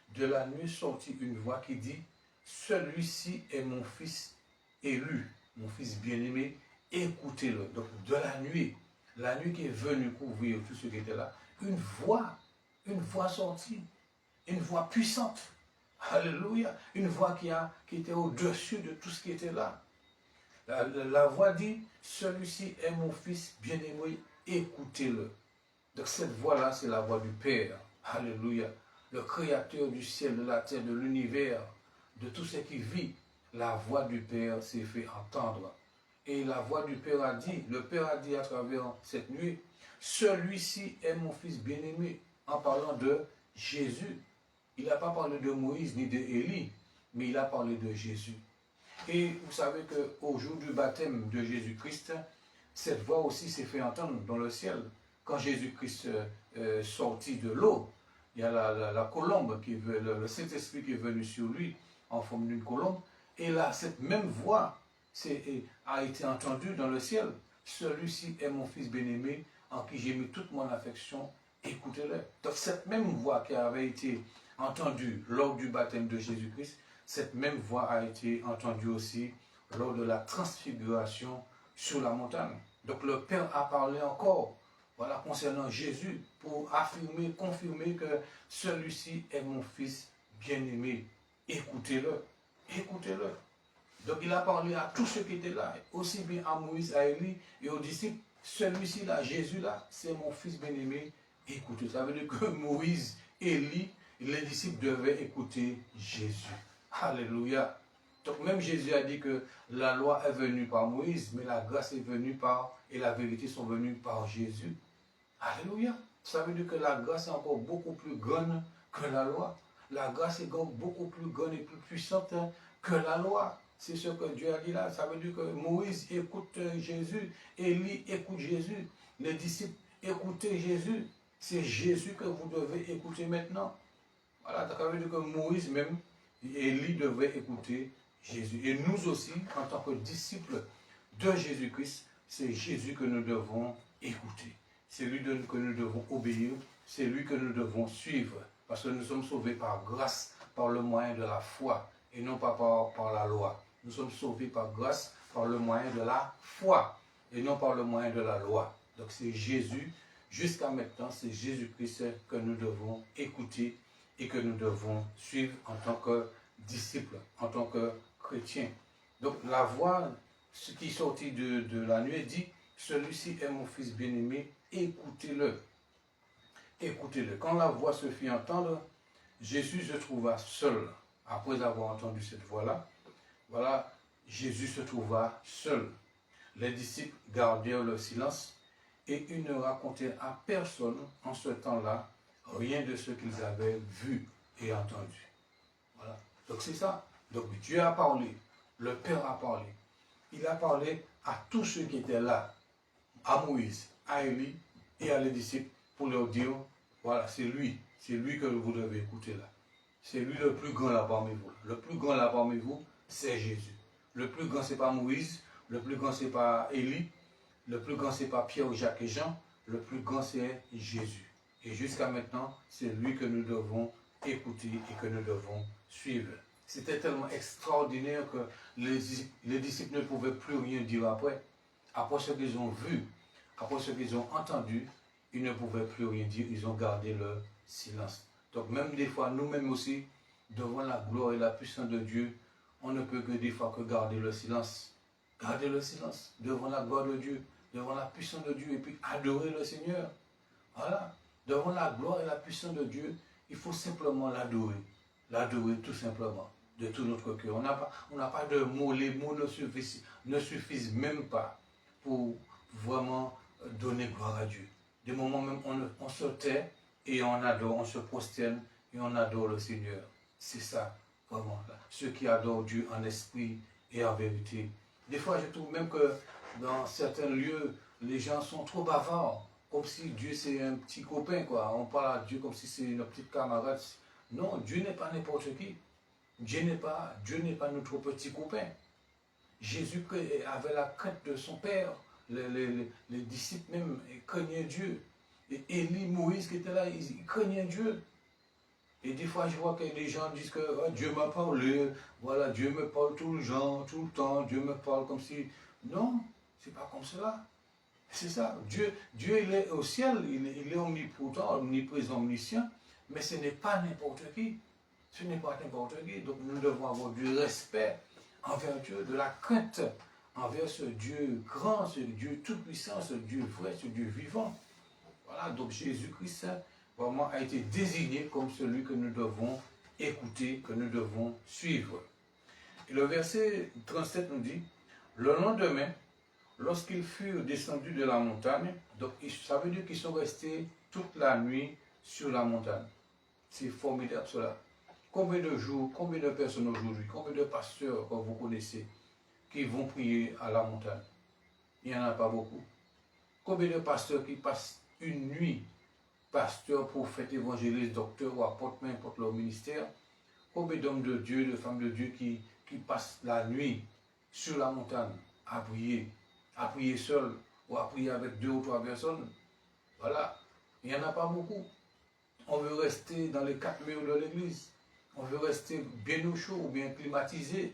De la nuée sortit une voix qui dit, celui-ci est mon fils élu, mon fils bien-aimé, écoutez-le. Donc de la nuit qui est venue couvrir tout ce qui était là, une voix sortie, une voix puissante. Alléluia. Une voix qui était au-dessus de tout ce qui était là. La voix dit, celui-ci est mon fils bien-aimé, écoutez-le. Donc cette voix-là, c'est la voix du Père. Alléluia. Le Créateur du ciel, de la terre, de l'univers, de tout ce qui vit. La voix du Père s'est fait entendre. Et la voix du Père a dit, le Père a dit à travers cette nuit, celui-ci est mon fils bien-aimé, en parlant de Jésus. Il n'a pas parlé de Moïse ni d'Élie, mais il a parlé de Jésus. Et vous savez qu'au jour du baptême de Jésus-Christ, cette voix aussi s'est fait entendre dans le ciel. Quand Jésus-Christ sortit de l'eau, il y a la colombe, le Saint-Esprit qui est venu sur lui en forme d'une colombe. Et là, cette même voix a été entendue dans le ciel. Celui-ci est mon fils bien-aimé, en qui j'ai mis toute mon affection, écoutez-le. Donc cette même voix qui avait été entendue lors du baptême de Jésus-Christ, cette même voix a été entendue aussi lors de la transfiguration sur la montagne. Donc le Père a parlé encore, voilà, concernant Jésus, pour affirmer, confirmer que celui-ci est mon fils bien-aimé. Écoutez-le, écoutez-le. Donc il a parlé à tous ceux qui étaient là, aussi bien à Moïse, à Élie et aux disciples. Celui-ci là, Jésus là, c'est mon fils bien-aimé. Écoutez, ça veut dire que Moïse, Élie, les disciples devaient écouter Jésus. Alléluia. Donc même Jésus a dit que la loi est venue par Moïse, mais la grâce est venue et la vérité sont venues par Jésus. Alléluia. Ça veut dire que la grâce est encore beaucoup plus grande que la loi. La grâce est beaucoup plus grande et plus puissante que la loi. C'est ce que Dieu a dit là. Ça veut dire que Moïse écoute Jésus, Élie écoute Jésus, les disciples écoutez Jésus. C'est Jésus que vous devez écouter maintenant. Voilà, ça veut dire que Moïse même, Élie devait écouter Jésus. Et nous aussi, en tant que disciples de Jésus-Christ, c'est Jésus que nous devons écouter. C'est lui que nous devons obéir. C'est lui que nous devons suivre. Parce que nous sommes sauvés par grâce, par le moyen de la foi, et non pas par la loi. Nous sommes sauvés par grâce, par le moyen de la foi, et non par le moyen de la loi. Donc c'est Jésus, jusqu'à maintenant, c'est Jésus-Christ que nous devons écouter et que nous devons suivre en tant que disciples, en tant que chrétiens. Donc la voix, ce qui sortit de la nuée dit, celui-ci est mon fils bien-aimé, écoutez-le. Écoutez-le. Quand la voix se fit entendre, Jésus se trouva seul. Après avoir entendu cette voix-là, voilà, Jésus se trouva seul. Les disciples gardèrent le silence et ils ne racontèrent à personne en ce temps-là rien de ce qu'ils avaient vu et entendu. Voilà. Donc c'est ça. Donc Dieu a parlé, le Père a parlé. Il a parlé à tous ceux qui étaient là, à Moïse, à Élie et à les disciples pour leur dire, voilà, c'est lui que vous devez écouter là. C'est lui le plus grand là parmi vous. Le plus grand là parmi vous, c'est Jésus. Le plus grand, c'est pas Moïse. Le plus grand, c'est pas Élie. Le plus grand, c'est pas Pierre, Jacques et Jean. Le plus grand, c'est Jésus. Et jusqu'à maintenant, c'est lui que nous devons écouter et que nous devons suivre. C'était tellement extraordinaire que les disciples ne pouvaient plus rien dire après. Après ce qu'ils ont vu, après ce qu'ils ont entendu, ils ne pouvaient plus rien dire. Ils ont gardé le silence. Donc même des fois, nous-mêmes aussi, devant la gloire et la puissance de Dieu, on ne peut que des fois que garder le silence. Garder le silence devant la gloire de Dieu, devant la puissance de Dieu, et puis adorer le Seigneur. Voilà. Devant la gloire et la puissance de Dieu, il faut simplement l'adorer. L'adorer tout simplement, de tout notre cœur. On n'a pas de mots, les mots ne suffisent même pas pour vraiment donner gloire à Dieu. Des moments même, on se tait et on adore, on se prosterne et on adore le Seigneur. C'est ça, vraiment. Là. Ceux qui adorent Dieu en esprit et en vérité. Des fois, je trouve même que dans certains lieux, les gens sont trop bavards. Comme si Dieu c'est un petit copain, quoi. On parle à Dieu comme si c'est une petite camarade. Non, Dieu n'est pas n'importe qui. Dieu n'est pas notre petit copain. Jésus avait la crainte de son Père. Les disciples même craignaient Dieu. Et Élie, Moïse qui était là, ils craignaient Dieu. Et des fois, je vois que les gens disent que oh, Dieu m'a parlé, voilà, Dieu me parle tout le temps, Dieu me parle comme si... Non, c'est pas comme cela. C'est ça. Dieu, il est au ciel, il est omnipotent, omniprésent, omniscient, mais ce n'est pas n'importe qui. Ce n'est pas n'importe qui. Donc nous devons avoir du respect envers Dieu, de la crainte envers ce Dieu grand, ce Dieu tout-puissant, ce Dieu vrai, ce Dieu vivant. Voilà, donc Jésus-Christ vraiment a été désigné comme celui que nous devons écouter, que nous devons suivre. Et le verset 37 nous dit, le lendemain, lorsqu'ils furent descendus de la montagne, donc ça veut dire qu'ils sont restés toute la nuit sur la montagne. C'est formidable cela. Combien de jours, combien de personnes aujourd'hui, combien de pasteurs que vous connaissez qui vont prier à la montagne? Il n'y en a pas beaucoup. Combien de pasteurs qui passent une nuit, pasteur, prophète, évangéliste, docteur ou apôtre, peu importe leur ministère? Combien d'hommes de Dieu, de femmes de Dieu qui passent la nuit sur la montagne à prier seul ou à prier avec 2 ou 3 personnes? Voilà, il n'y en a pas beaucoup. On veut rester dans les 4 murs de l'église. On veut rester bien au chaud ou bien climatisé.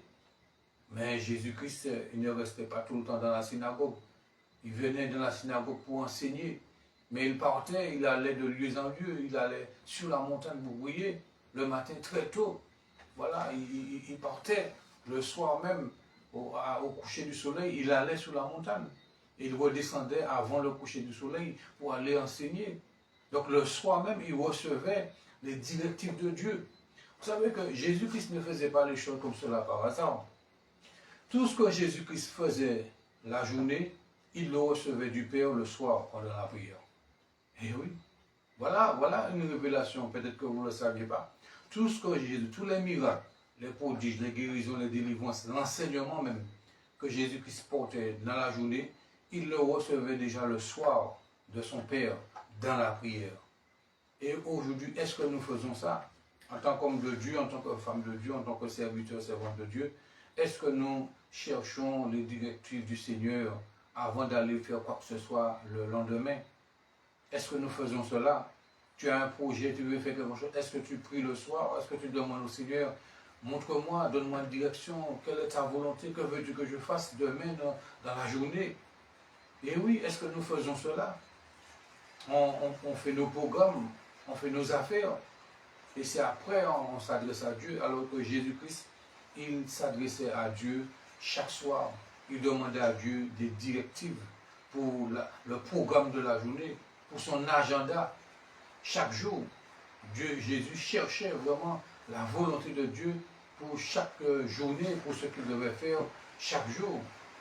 Mais Jésus-Christ, il ne restait pas tout le temps dans la synagogue. Il venait dans la synagogue pour enseigner. Mais il partait, il allait de lieu en lieu. Il allait sur la montagne pour prier le matin très tôt. Voilà, il partait le soir même, au coucher du soleil, il allait sur la montagne. Et il redescendait avant le coucher du soleil pour aller enseigner. Donc le soir même, il recevait les directives de Dieu. Vous savez que Jésus-Christ ne faisait pas les choses comme cela par hasard. Tout ce que Jésus-Christ faisait la journée, il le recevait du Père le soir pendant la prière. Et oui, voilà une révélation, peut-être que vous ne le saviez pas. Tout ce que Jésus, tous les miracles, les prodiges, les guérisons, les délivrances, l'enseignement même que Jésus-Christ portait dans la journée, il le recevait déjà le soir de son Père dans la prière. Et aujourd'hui, est-ce que nous faisons ça? En tant qu'homme de Dieu, en tant que femme de Dieu, en tant que serviteur, servante de Dieu, est-ce que nous cherchons les directives du Seigneur avant d'aller faire quoi que ce soit le lendemain? Est-ce que nous faisons cela? Tu as un projet, tu veux faire quelque chose, est-ce que tu pries le soir? Est-ce que tu demandes au Seigneur, montre-moi, donne-moi une direction, quelle est ta volonté, que veux-tu que je fasse demain dans la journée? Et oui, est-ce que nous faisons cela? On fait nos programmes, on fait nos affaires, et c'est après on s'adresse à Dieu, alors que Jésus-Christ, il s'adressait à Dieu chaque soir. Il demandait à Dieu des directives. pour le programme de la journée, pour son agenda. Chaque jour, Jésus cherchait vraiment la volonté de Dieu pour chaque journée, pour ce qu'il devait faire chaque jour.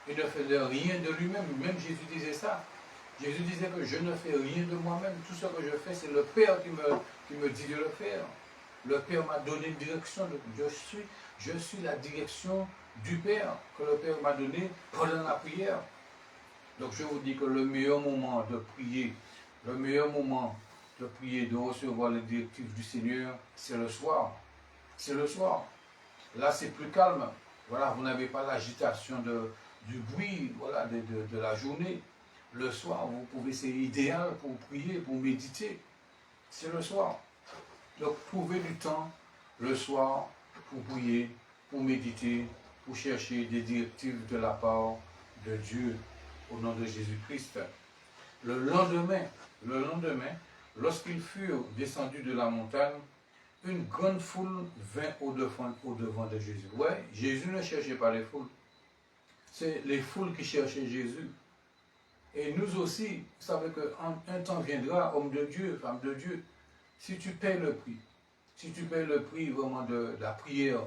Il ne faisait rien de lui-même. Même Jésus disait ça. Jésus disait que je ne fais rien de moi-même. Tout ce que je fais, c'est le Père qui me dit de le faire. Le Père m'a donné une direction. Je suis la direction du Père que le Père m'a donné pendant la prière. Donc je vous dis que le meilleur moment de prier, le meilleur moment de prier, de recevoir les directives du Seigneur, c'est le soir. C'est le soir. Là, c'est plus calme. Voilà, vous n'avez pas l'agitation du bruit, voilà, de la journée. Le soir, vous pouvez, c'est idéal pour prier, pour méditer. C'est le soir. Donc, trouvez du temps le soir pour prier, pour méditer, pour chercher des directives de la part de Dieu au nom de Jésus-Christ. Le lendemain, lorsqu'ils furent descendus de la montagne, une grande foule vint au-devant de Jésus. Ouais, Jésus ne cherchait pas les foules. C'est les foules qui cherchaient Jésus. Et nous aussi, vous savez qu'un temps viendra, homme de Dieu, femme de Dieu, si tu paies le prix vraiment de la prière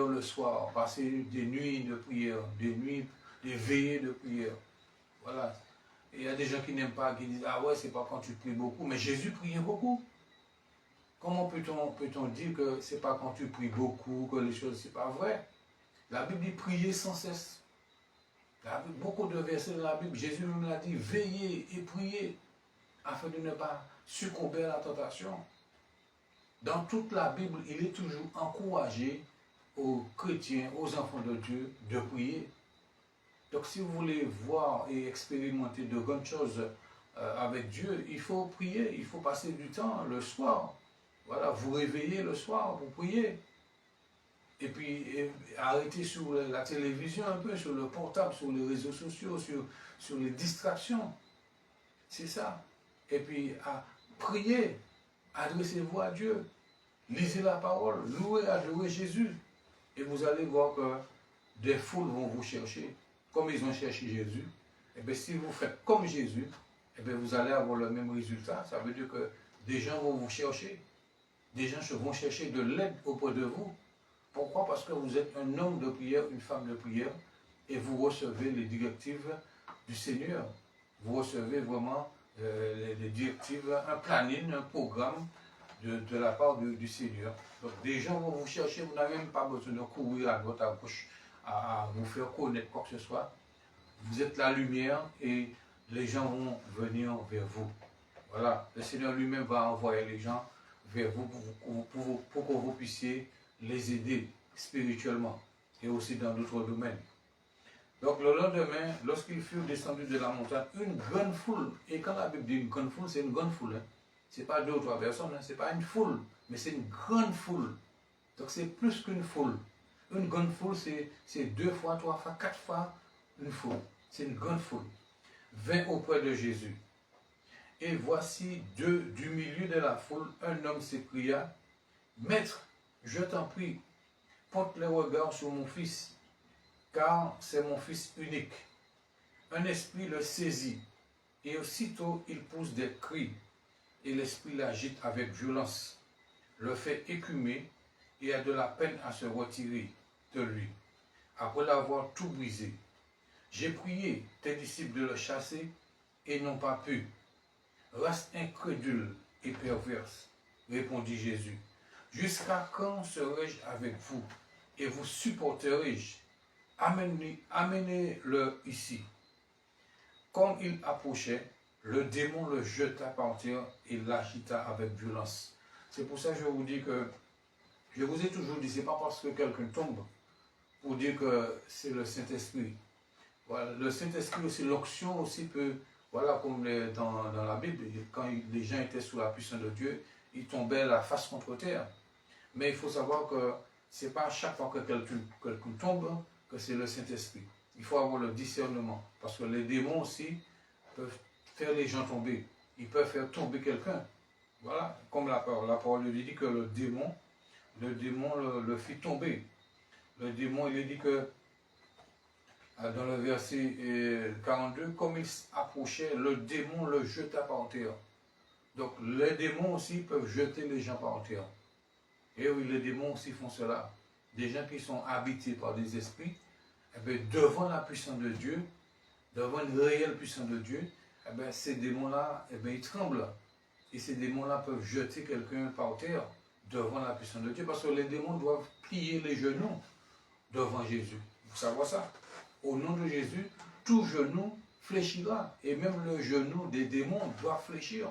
le soir, passer des nuits de prière, des veillées de prière. Voilà. Et il y a des gens qui n'aiment pas, qui disent, ah ouais, c'est pas quand tu pries beaucoup. Mais Jésus priait beaucoup. Comment peut-on dire que c'est pas quand tu pries beaucoup, que les choses, c'est pas vrai. La Bible dit prier sans cesse. Beaucoup de versets dans la Bible, Jésus nous l'a dit, veillez et priez, afin de ne pas succomber à la tentation. Dans toute la Bible, il est toujours encouragé aux chrétiens, aux enfants de Dieu, de prier. Donc si vous voulez voir et expérimenter de grandes choses avec Dieu, il faut prier, il faut passer du temps le soir. Voilà, vous réveillez le soir pour prier. Et puis arrêtez sur la télévision un peu, sur le portable, sur les réseaux sociaux, sur les distractions. C'est ça. Et puis priez, adressez-vous à Dieu, lisez la parole, louez, adorez Jésus. Et vous allez voir que des foules vont vous chercher, comme ils ont cherché Jésus. Et bien si vous faites comme Jésus, et bien vous allez avoir le même résultat. Ça veut dire que des gens vont vous chercher. Des gens vont chercher de l'aide auprès de vous. Pourquoi? Parce que vous êtes un homme de prière, une femme de prière, et vous recevez les directives du Seigneur. Vous recevez vraiment les directives, un planning, un programme de la part du Seigneur. Donc des gens vont vous chercher, vous n'avez même pas besoin de courir à droite, à gauche, à vous faire connaître quoi que ce soit. Vous êtes la lumière et les gens vont venir vers vous. Voilà, le Seigneur lui-même va envoyer les gens vers vous pour que vous puissiez les aider spirituellement et aussi dans d'autres domaines. Donc le lendemain, lorsqu'ils furent descendus de la montagne, une grande foule, et quand la Bible dit une grande foule, c'est une grande foule. Hein. Ce n'est pas 2 ou 3 personnes, hein. Ce n'est pas une foule, mais c'est une grande foule. Donc c'est plus qu'une foule. Une grande foule, c'est 2 fois, 3 fois, 4 fois une foule. C'est une grande foule. Vint auprès de Jésus. Et voici du milieu de la foule, un homme s'écria, Maître, je t'en prie, porte les regards sur mon fils, car c'est mon fils unique. Un esprit le saisit, et aussitôt il pousse des cris, et l'esprit l'agite avec violence, le fait écumer, et a de la peine à se retirer de lui, après l'avoir tout brisé. J'ai prié tes disciples de le chasser, et n'ont pas pu. Race incrédule et perverse, répondit Jésus. Jusqu'à quand serai-je avec vous et vous supporterai-je? Amenez-le ici. Comme il approchait, le démon le jeta par terre et l'agita avec violence. C'est pour ça que je vous dis que, je vous ai toujours dit, c'est pas parce que quelqu'un tombe pour dire que c'est le Saint-Esprit. Voilà, le Saint-Esprit aussi, l'onction aussi peut, voilà, comme dans la Bible, quand les gens étaient sous la puissance de Dieu, ils tombaient la face contre terre. Mais il faut savoir que ce n'est pas à chaque fois que quelqu'un tombe que c'est le Saint-Esprit. Il faut avoir le discernement. Parce que les démons aussi peuvent faire les gens tomber. Ils peuvent faire tomber quelqu'un. Voilà, comme la parole lui dit que le démon le fit tomber. Le démon, il dit que dans le verset 42, comme il approchait, le démon le jeta par terre. Donc les démons aussi peuvent jeter les gens par terre. Et oui, les démons aussi font cela. Des gens qui sont habités par des esprits, eh bien, devant la puissance de Dieu, devant une réelle puissance de Dieu, eh bien, ces démons-là, eh bien, ils tremblent. Et ces démons-là peuvent jeter quelqu'un par terre devant la puissance de Dieu, parce que les démons doivent plier les genoux devant Jésus. Vous savez ça? Au nom de Jésus, tout genou fléchira. Et même le genou des démons doit fléchir.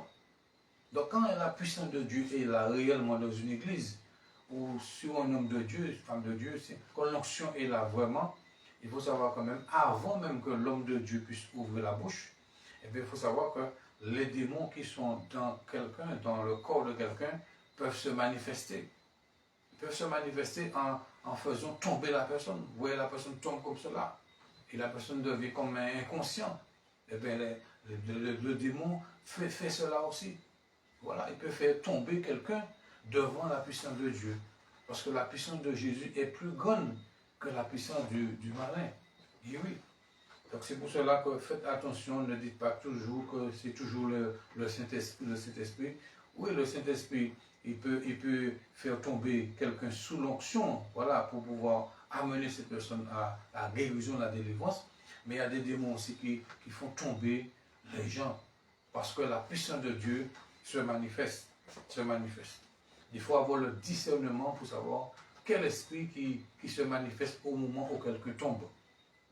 Donc quand la puissance de Dieu est là réellement dans une église, ou sur un homme de Dieu, une femme de Dieu, quand l'onction est là vraiment, il faut savoir quand même, avant même que l'homme de Dieu puisse ouvrir la bouche, eh bien, il faut savoir que les démons qui sont dans quelqu'un, dans le corps de quelqu'un, peuvent se manifester. Ils peuvent se manifester en faisant tomber la personne. Vous voyez, la personne tombe comme cela. Et la personne devient comme inconscient. Eh bien, le démon fait cela aussi. Voilà, il peut faire tomber quelqu'un devant la puissance de Dieu. Parce que la puissance de Jésus est plus grande que la puissance du malin. Et oui. Donc c'est pour cela que faites attention, ne dites pas toujours que c'est toujours le Saint-Esprit, le Saint-Esprit. Oui, le Saint-Esprit, il peut faire tomber quelqu'un sous l'onction, voilà, pour pouvoir amener cette personne à la guérison, à la délivrance. Mais il y a des démons aussi qui font tomber les gens. Parce que la puissance de Dieu se manifeste. Il faut avoir le discernement pour savoir quel esprit qui se manifeste au moment où quelqu'un tombe.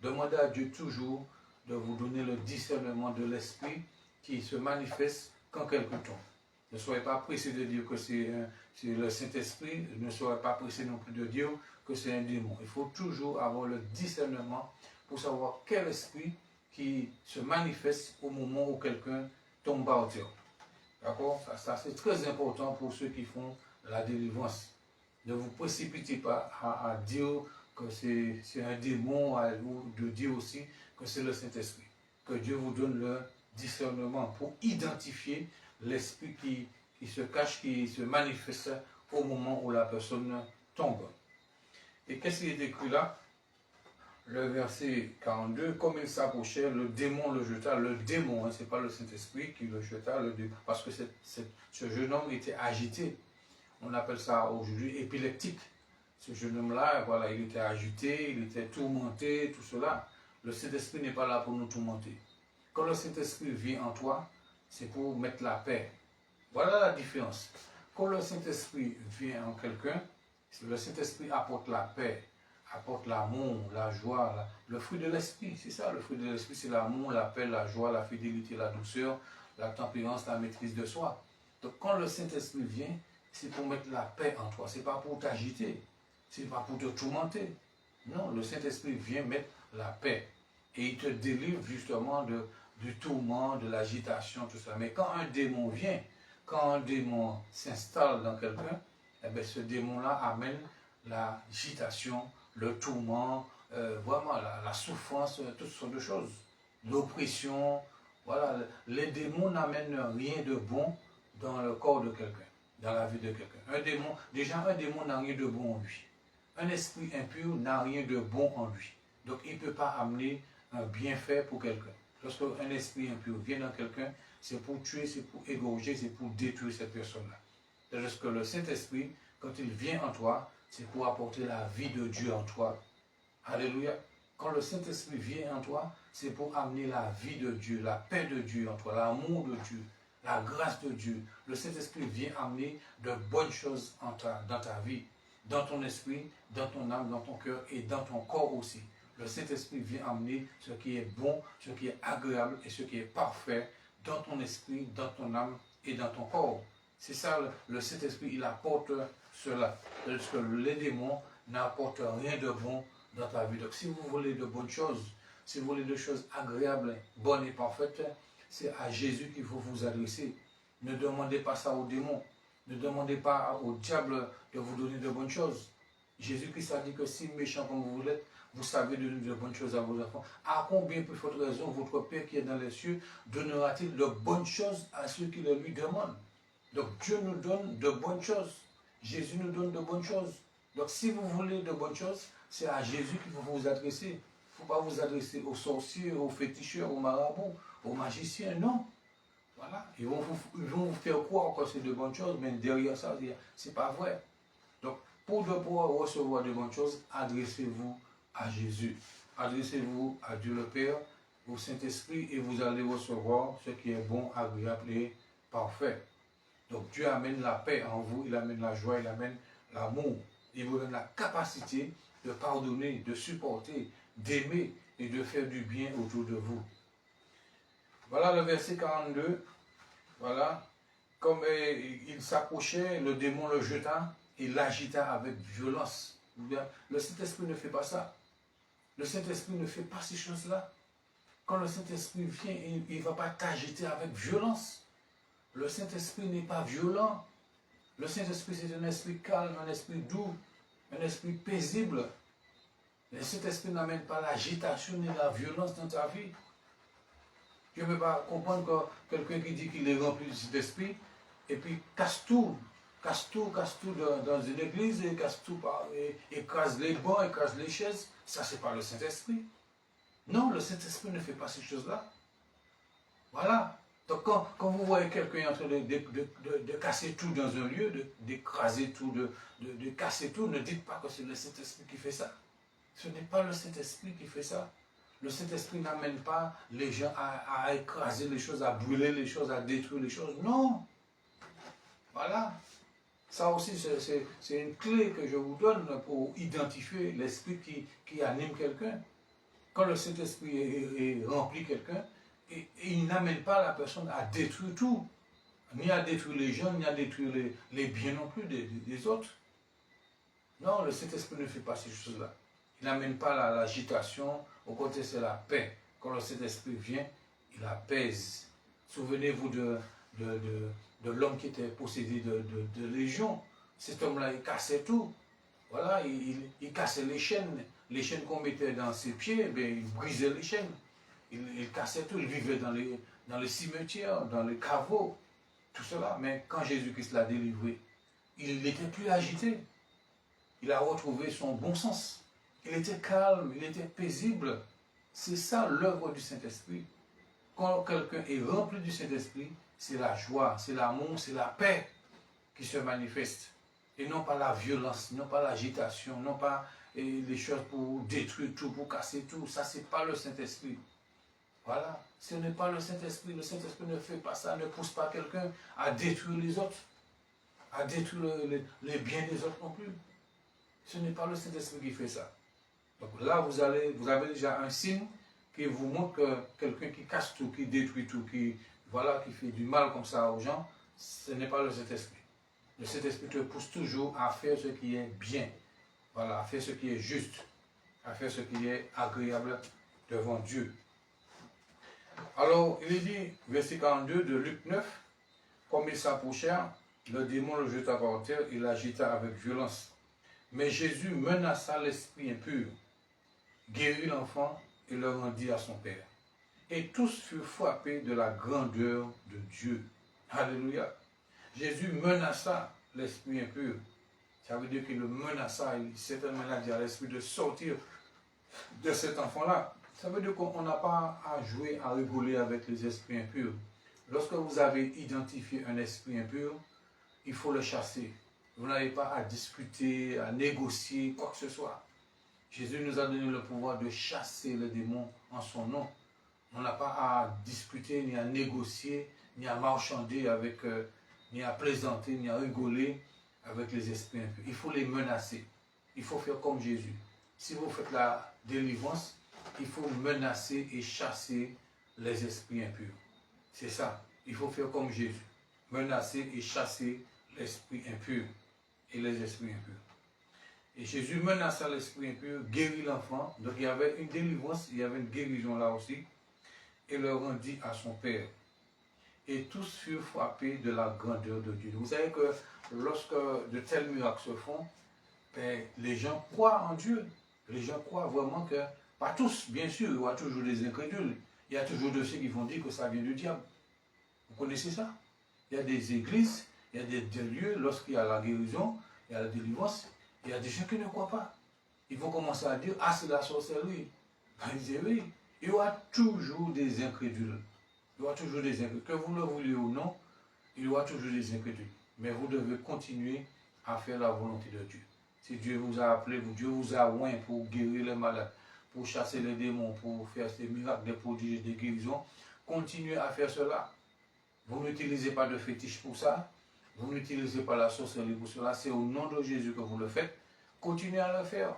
Demandez à Dieu toujours de vous donner le discernement de l'esprit qui se manifeste quand quelqu'un tombe. Ne soyez pas pressé de dire que c'est le Saint-Esprit, ne soyez pas pressé non plus de dire que c'est un démon. Il faut toujours avoir le discernement pour savoir quel esprit qui se manifeste au moment où quelqu'un tombe par terre. D'accord? Ça c'est très important pour ceux qui font la délivrance. Ne vous précipitez pas à dire que c'est un démon, ou de dire aussi que c'est le Saint-Esprit. Que Dieu vous donne le discernement pour identifier l'esprit qui se cache, qui se manifeste au moment où la personne tombe. Et qu'est-ce qui est écrit là? Le verset 42, comme il s'approchait, le démon le jeta. Le démon, hein, ce n'est pas le Saint-Esprit qui le jeta, le démon, parce que ce jeune homme était agité. On appelle ça aujourd'hui épileptique. Ce jeune homme-là, voilà, il était agité, il était tourmenté, tout cela. Le Saint-Esprit n'est pas là pour nous tourmenter. Quand le Saint-Esprit vient en toi, c'est pour mettre la paix. Voilà la différence. Quand le Saint-Esprit vient en quelqu'un, le Saint-Esprit apporte la paix, apporte l'amour, la joie, le fruit de l'Esprit. C'est ça, le fruit de l'Esprit, c'est l'amour, la paix, la joie, la fidélité, la douceur, la tempérance, la maîtrise de soi. Donc quand le Saint-Esprit vient, c'est pour mettre la paix en toi. Ce n'est pas pour t'agiter. Ce n'est pas pour te tourmenter. Non, le Saint-Esprit vient mettre la paix. Et il te délivre justement du tourment, de l'agitation, tout ça. Mais quand un démon vient, quand un démon s'installe dans quelqu'un, eh bien, ce démon-là amène l'agitation, le tourment, vraiment la souffrance, toutes sortes de choses. L'oppression, voilà. Les démons n'amènent rien de bon dans le corps de quelqu'un, dans la vie de quelqu'un. Un démon n'a rien de bon en lui. Un esprit impur n'a rien de bon en lui. Donc il ne peut pas amener un bienfait pour quelqu'un. Lorsque un esprit impur vient dans quelqu'un, c'est pour tuer, c'est pour égorger, c'est pour détruire cette personne-là. Tandis que le Saint-Esprit, quand il vient en toi, c'est pour apporter la vie de Dieu en toi. Alléluia. Quand le Saint-Esprit vient en toi, c'est pour amener la vie de Dieu, la paix de Dieu en toi, l'amour de Dieu, la grâce de Dieu. Le Saint-Esprit vient amener de bonnes choses dans ta vie, dans ton esprit, dans ton âme, dans ton cœur et dans ton corps aussi. Le Saint-Esprit vient amener ce qui est bon, ce qui est agréable et ce qui est parfait dans ton esprit, dans ton âme et dans ton corps. C'est ça, le Saint-Esprit, il apporte cela. Parce que les démons n'apportent rien de bon dans ta vie. Donc si vous voulez de bonnes choses, si vous voulez de choses agréables, bonnes et parfaites, c'est à Jésus qu'il faut vous adresser. Ne demandez pas ça aux démons. Ne demandez pas au diable de vous donner de bonnes choses. Jésus-Christ a dit que si méchant comme vous l'êtes, vous savez donner de bonnes choses à vos enfants. À combien plus forte raison votre Père qui est dans les cieux donnera-t-il de bonnes choses à ceux qui le lui demandent? Donc Dieu nous donne de bonnes choses. Jésus nous donne de bonnes choses. Donc si vous voulez de bonnes choses, c'est à Jésus qu'il faut vous adresser. faut pas vous adresser aux sorciers, aux féticheurs, aux marabouts, aux magiciens, non. Voilà. Ils vont vous faire croire que c'est de bonnes choses, mais derrière ça, c'est pas vrai. Donc, pour pouvoir recevoir de bonnes choses, adressez-vous à Jésus. Adressez-vous à Dieu le Père, au Saint-Esprit, et vous allez recevoir ce qui est bon, agréable et parfait. Donc, Dieu amène la paix en vous, il amène la joie, il amène l'amour. Il vous donne la capacité de pardonner, de supporter, d'aimer et de faire du bien autour de vous. Voilà le verset 42. Voilà. Comme il s'approchait, le démon le jeta et l'agita avec violence. Le Saint-Esprit ne fait pas ça. Le Saint-Esprit ne fait pas ces choses-là. Quand le Saint-Esprit vient, il ne va pas t'agiter avec violence. Le Saint-Esprit n'est pas violent. Le Saint-Esprit, c'est un esprit calme, un esprit doux, un esprit paisible. Le Saint-Esprit n'amène pas l'agitation ni la violence dans ta vie. Je ne peux pas comprendre que quelqu'un qui dit qu'il est rempli du Saint-Esprit et puis casse tout dans une église, et casse tout, écrase les bancs, écrase les chaises. Ça, c'est pas le Saint-Esprit. Non, le Saint-Esprit ne fait pas ces choses-là. Voilà. Donc, quand vous voyez quelqu'un en train de casser tout dans un lieu, d'écraser tout, de casser tout, ne dites pas que c'est le Saint-Esprit qui fait ça. Ce n'est pas le Saint-Esprit qui fait ça. Le Saint-Esprit n'amène pas les gens à écraser les choses, à brûler les choses, à détruire les choses. Non. Voilà. Ça aussi, c'est une clé que je vous donne pour identifier l'esprit qui anime quelqu'un. Quand le Saint-Esprit est rempli quelqu'un, et il n'amène pas la personne à détruire tout, ni à détruire les gens, ni à détruire les biens non plus des autres. Non, le Saint-Esprit ne fait pas ces choses-là. Il n'amène pas l'agitation, au contraire, c'est la paix. Quand le Saint-Esprit vient, il apaise. Souvenez-vous de l'homme qui était possédé de légion. Cet homme-là, il cassait tout. Voilà, il cassait les chaînes qu'on mettait dans ses pieds, il brisait les chaînes. Il cassait tout, il vivait dans les cimetières, dans les caveaux, tout cela. Mais quand Jésus-Christ l'a délivré, il n'était plus agité. Il a retrouvé son bon sens. Il était calme, il était paisible. C'est ça l'œuvre du Saint-Esprit. Quand quelqu'un est rempli du Saint-Esprit, c'est la joie, c'est l'amour, c'est la paix qui se manifeste. Et non pas la violence, non pas l'agitation, non pas les choses pour détruire tout, pour casser tout. Ça, c'est pas le Saint-Esprit. Voilà. Ce n'est pas le Saint-Esprit. Le Saint-Esprit ne fait pas ça, ne pousse pas quelqu'un à détruire les autres, à détruire les biens des autres non plus. Ce n'est pas le Saint-Esprit qui fait ça. Donc là, vous avez déjà un signe qui vous montre que quelqu'un qui casse tout, qui détruit tout, qui fait du mal comme ça aux gens, ce n'est pas le Saint-Esprit. Le Saint-Esprit te pousse toujours à faire ce qui est bien, voilà, à faire ce qui est juste, à faire ce qui est agréable devant Dieu. Alors, il est dit, verset 42 de Luc 9, comme il s'approcha, le démon le jeta par terre et l'agita avec violence. Mais Jésus menaça l'esprit impur, guérit l'enfant et le rendit à son père. Et tous furent frappés de la grandeur de Dieu. Alléluia. Jésus menaça l'esprit impur. Ça veut dire qu'il le menaça, il certainement a dit à l'esprit de sortir de cet enfant-là. Ça veut dire qu'on n'a pas à jouer, à rigoler avec les esprits impurs. Lorsque vous avez identifié un esprit impur, il faut le chasser. Vous n'avez pas à discuter, à négocier, quoi que ce soit. Jésus nous a donné le pouvoir de chasser le démon en son nom. On n'a pas à discuter, ni à négocier, ni à marchander avec, ni à plaisanter, ni à rigoler avec les esprits impurs. Il faut les menacer. Il faut faire comme Jésus. Si vous faites la délivrance, il faut menacer et chasser les esprits impurs. C'est ça. Il faut faire comme Jésus. Menacer et chasser l'esprit impur et les esprits impurs. Et Jésus menaça l'esprit impur, guérit l'enfant. Donc il y avait une délivrance, il y avait une guérison là aussi. Et le rendit à son père. Et tous furent frappés de la grandeur de Dieu. Vous savez que lorsque de tels miracles se font, les gens croient en Dieu. Les gens croient vraiment que, pas tous, bien sûr, il y a toujours des incrédules. Il y a toujours de ceux qui vont dire que ça vient du diable. Vous connaissez ça? Il y a des églises, il y a des lieux, lorsqu'il y a la guérison, il y a la délivrance, il y a des gens qui ne croient pas. Ils vont commencer à dire, ah, c'est la sorcellerie. Il disait oui, il y aura toujours des incrédules. Il y aura toujours des incrédules. Que vous le vouliez ou non, il y aura toujours des incrédules. Mais vous devez continuer à faire la volonté de Dieu. Si Dieu vous a appelé, Dieu vous a oint pour guérir les malades, pour chasser les démons, pour faire des miracles, des prodiges, des guérisons, continuez à faire cela. Vous n'utilisez pas de fétiche pour ça. Vous n'utilisez pas la sorcellerie pour cela. C'est au nom de Jésus que vous le faites. Continuez à le faire.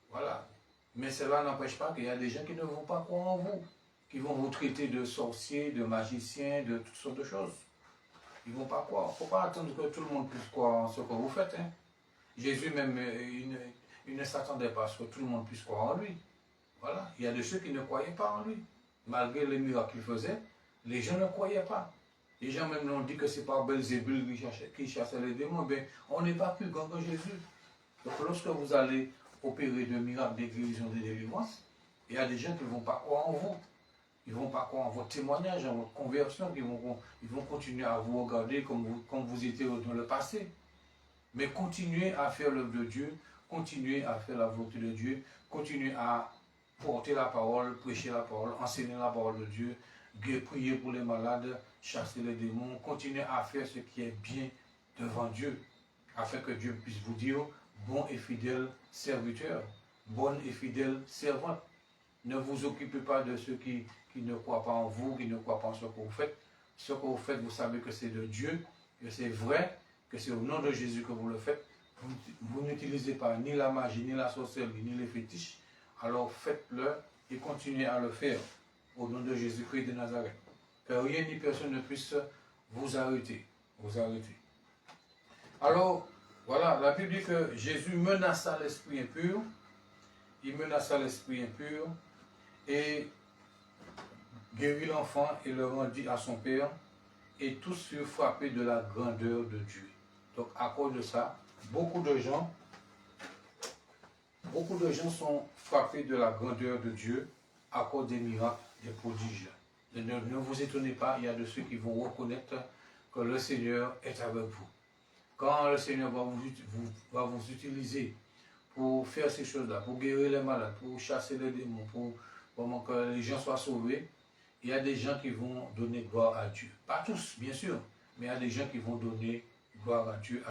Voilà. Mais cela n'empêche pas qu'il y a des gens qui ne vont pas croire en vous, qui vont vous traiter de sorciers, de magiciens, de toutes sortes de choses. Ils ne vont pas croire. Il ne faut pas attendre que tout le monde puisse croire en ce que vous faites. Hein. Jésus même, il ne s'attendait pas à ce que tout le monde puisse croire en lui. Voilà. Il y a de ceux qui ne croyaient pas en lui. Malgré les miracles qu'il faisait, les gens ne croyaient pas. Les gens même l'ont dit que c'est par Belzébul qui chassait les démons. Ben, on n'est pas plus grand que Jésus. Donc lorsque vous allez opérer de miracles, des guérisons, des délivrances, il y a des gens qui ne vont pas croire en vous. Ils ne vont pas croire en votre témoignage, en votre conversion. Ils vont continuer à vous regarder comme vous étiez dans le passé. Mais continuez à faire l'œuvre de Dieu, continuez à faire la volonté de Dieu, continuez à porter la parole, prêcher la parole, enseigner la parole de Dieu, prier pour les malades, chasser les démons, continuez à faire ce qui est bien devant Dieu, afin que Dieu puisse vous dire, bon et fidèle serviteur, bonne et fidèle servante. Ne vous occupez pas de ceux qui ne croient pas en vous, qui ne croient pas en ce que vous faites. Ce que vous faites, vous savez que c'est de Dieu, que c'est vrai, que c'est au nom de Jésus que vous le faites. Vous n'utilisez pas ni la magie, ni la sorcellerie, ni les fétiches. Alors faites-le et continuez à le faire au nom de Jésus-Christ de Nazareth. Que rien ni personne ne puisse vous arrêter. Alors, voilà, la Bible dit que Jésus menaça l'esprit impur. Il menaça l'esprit impur et guérit l'enfant et le rendit à son père. Et tous furent frappés de la grandeur de Dieu. Donc à cause de ça, beaucoup de gens sont frappés de la grandeur de Dieu à cause des miracles, des prodiges. Ne vous étonnez pas, il y a de ceux qui vont reconnaître que le Seigneur est avec vous. Quand le Seigneur va vous utiliser pour faire ces choses-là, pour guérir les malades, pour chasser les démons, pour que les gens soient sauvés, il y a des gens qui vont donner gloire à Dieu. Pas tous, bien sûr, mais il y a des gens qui vont donner gloire à Dieu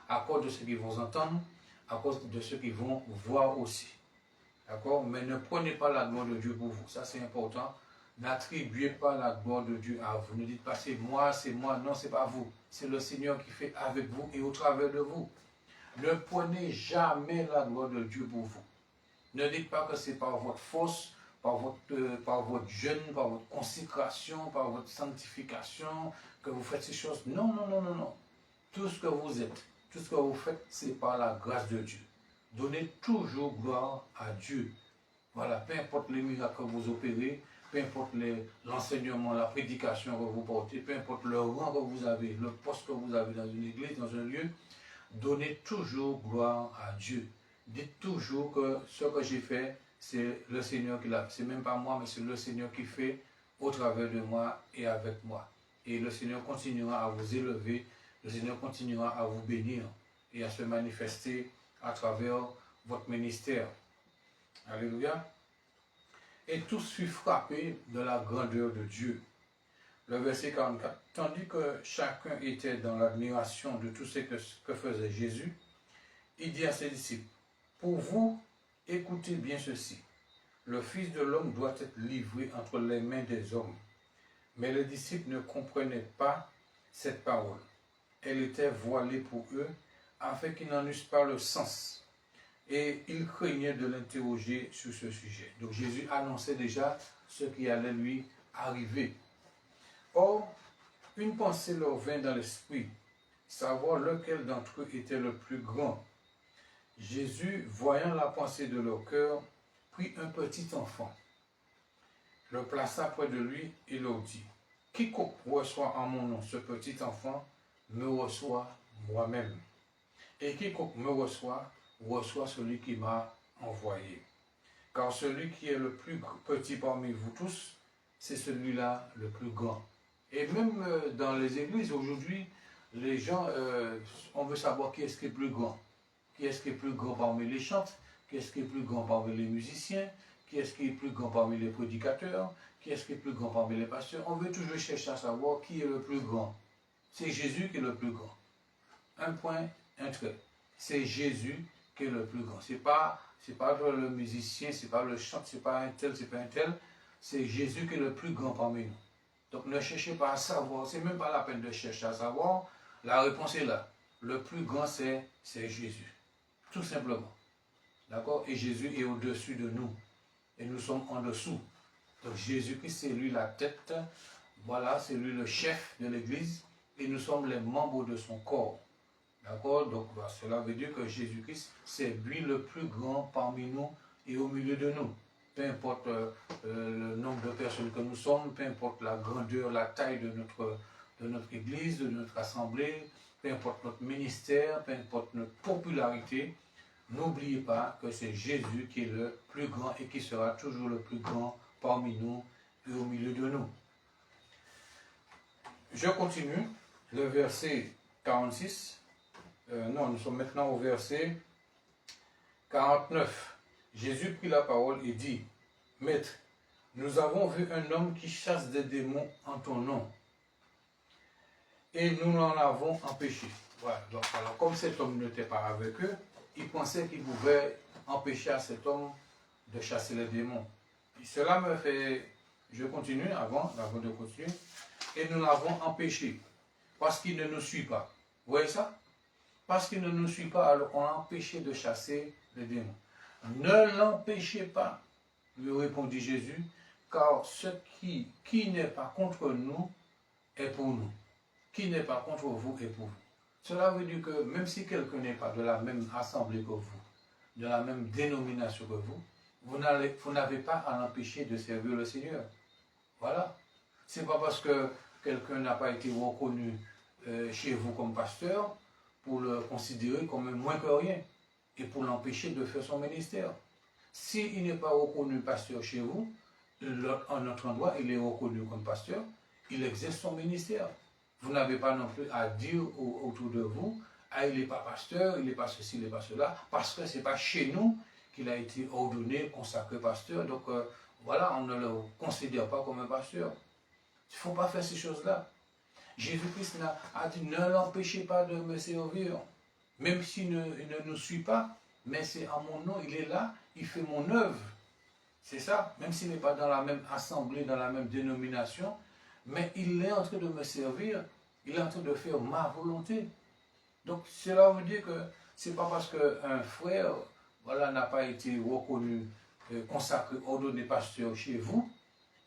à cause de ce qu'ils vont entendre, à cause de ce qu'ils vont voir aussi. D'accord? Mais ne prenez pas la gloire de Dieu pour vous. Ça, c'est important. N'attribuez pas la gloire de Dieu à vous. Ne dites pas c'est moi. Non, c'est pas vous. C'est le Seigneur qui fait avec vous et au travers de vous. Ne prenez jamais la gloire de Dieu pour vous. Ne dites pas que c'est par votre force, par votre jeûne, par votre consécration, par votre sanctification que vous faites ces choses. Non, non, non, non, non. Tout ce que vous êtes, tout ce que vous faites, c'est par la grâce de Dieu. Donnez toujours gloire à Dieu. Voilà, peu importe les miracles que vous opérez, peu importe l'enseignement, la prédication que vous portez, peu importe le rang que vous avez, le poste que vous avez dans une église, dans un lieu, donnez toujours gloire à Dieu. Dites toujours que ce que j'ai fait, c'est le Seigneur qui l'a fait. C'est même pas moi, mais c'est le Seigneur qui fait au travers de moi et avec moi. Et le Seigneur continuera à vous élever, le Seigneur continuera à vous bénir et à se manifester à travers votre ministère. Alléluia. Et tous furent frappés de la grandeur de Dieu. Le verset 44. Tandis que chacun était dans l'admiration de tout ce que faisait Jésus, il dit à ses disciples, pour vous, écoutez bien ceci. Le Fils de l'homme doit être livré entre les mains des hommes. Mais les disciples ne comprenaient pas cette parole. Elle était voilée pour eux, afin qu'ils n'en eussent pas le sens. Et ils craignaient de l'interroger sur ce sujet. Donc Jésus annonçait déjà ce qui allait lui arriver. Or, une pensée leur vint dans l'esprit, savoir lequel d'entre eux était le plus grand. Jésus, voyant la pensée de leur cœur, prit un petit enfant, le plaça près de lui et leur dit, quiconque reçoit en mon nom ce petit enfant, me reçoit moi-même. Et quiconque me reçoit celui qui m'a envoyé. Car celui qui est le plus petit parmi vous tous, c'est celui-là le plus grand. Et même dans les églises aujourd'hui, les gens, on veut savoir qui est-ce qui est plus grand. Qui est-ce qui est plus grand parmi les chantres? Qui est-ce qui est plus grand parmi les musiciens? qui est-ce qui est plus grand parmi les prédicateurs, qui est-ce qui est plus grand parmi les pasteurs. On veut toujours chercher à savoir qui est le plus grand. C'est Jésus qui est le plus grand. Un point, un trait. C'est Jésus qui est le plus grand. C'est pas le musicien, c'est pas le chant, c'est pas un tel, c'est pas un tel. C'est Jésus qui est le plus grand parmi nous. Donc ne cherchez pas à savoir, c'est même pas la peine de chercher à savoir. La réponse est là. Le plus grand, c'est Jésus. Tout simplement. D'accord? Et Jésus est au-dessus de nous. Et nous sommes en dessous. Donc Jésus-Christ, c'est lui la tête. Voilà, c'est lui le chef de l'Église. Et nous sommes les membres de son corps. D'accord? Donc cela veut dire que Jésus-Christ, c'est lui le plus grand parmi nous et au milieu de nous. Peu importe le nombre de personnes que nous sommes, peu importe la grandeur, la taille de notre Église, de notre assemblée, peu importe notre ministère, peu importe notre popularité, n'oubliez pas que c'est Jésus qui est le plus grand et qui sera toujours le plus grand parmi nous et au milieu de nous. Je continue, le verset 46. Non, nous sommes maintenant au verset 49. Jésus prit la parole et dit, « Maître, nous avons vu un homme qui chasse des démons en ton nom, et nous l'en avons empêché. » Voilà. Donc, alors, comme cet homme n'était pas avec eux, ils pensaient qu'ils pouvaient empêcher à cet homme de chasser les démons. Et cela me fait... Je continue avant de continuer. Et nous l'avons empêché, parce qu'il ne nous suit pas. Vous voyez ça? Parce qu'il ne nous suit pas, alors on l'a empêché de chasser les démons. Ne l'empêchez pas, lui répondit Jésus, car ce qui n'est pas contre nous est pour nous. Qui n'est pas contre vous est pour vous. Cela veut dire que même si quelqu'un n'est pas de la même assemblée que vous, de la même dénomination que vous n'avez pas à l'empêcher de servir le Seigneur. Voilà. Ce n'est pas parce que quelqu'un n'a pas été reconnu chez vous comme pasteur pour le considérer comme moins que rien et pour l'empêcher de faire son ministère. S'il n'est pas reconnu pasteur chez vous, en notre endroit, il est reconnu comme pasteur, il exerce son ministère. Vous n'avez pas non plus à dire autour de vous, ah, il n'est pas pasteur, il n'est pas ceci, il n'est pas cela, parce que ce n'est pas chez nous qu'il a été ordonné, consacré pasteur. Donc voilà, on ne le considère pas comme un pasteur. Il ne faut pas faire ces choses-là. Jésus-Christ a dit, ne l'empêchez pas de me servir, même s'il ne nous suit pas, mais c'est en mon nom, il est là, il fait mon œuvre. C'est ça, même s'il n'est pas dans la même assemblée, dans la même dénomination, mais il est en train de me servir, il est en train de faire ma volonté. Donc cela veut dire que ce n'est pas parce qu'un frère voilà, n'a pas été reconnu, consacré, ordonné pasteur chez vous,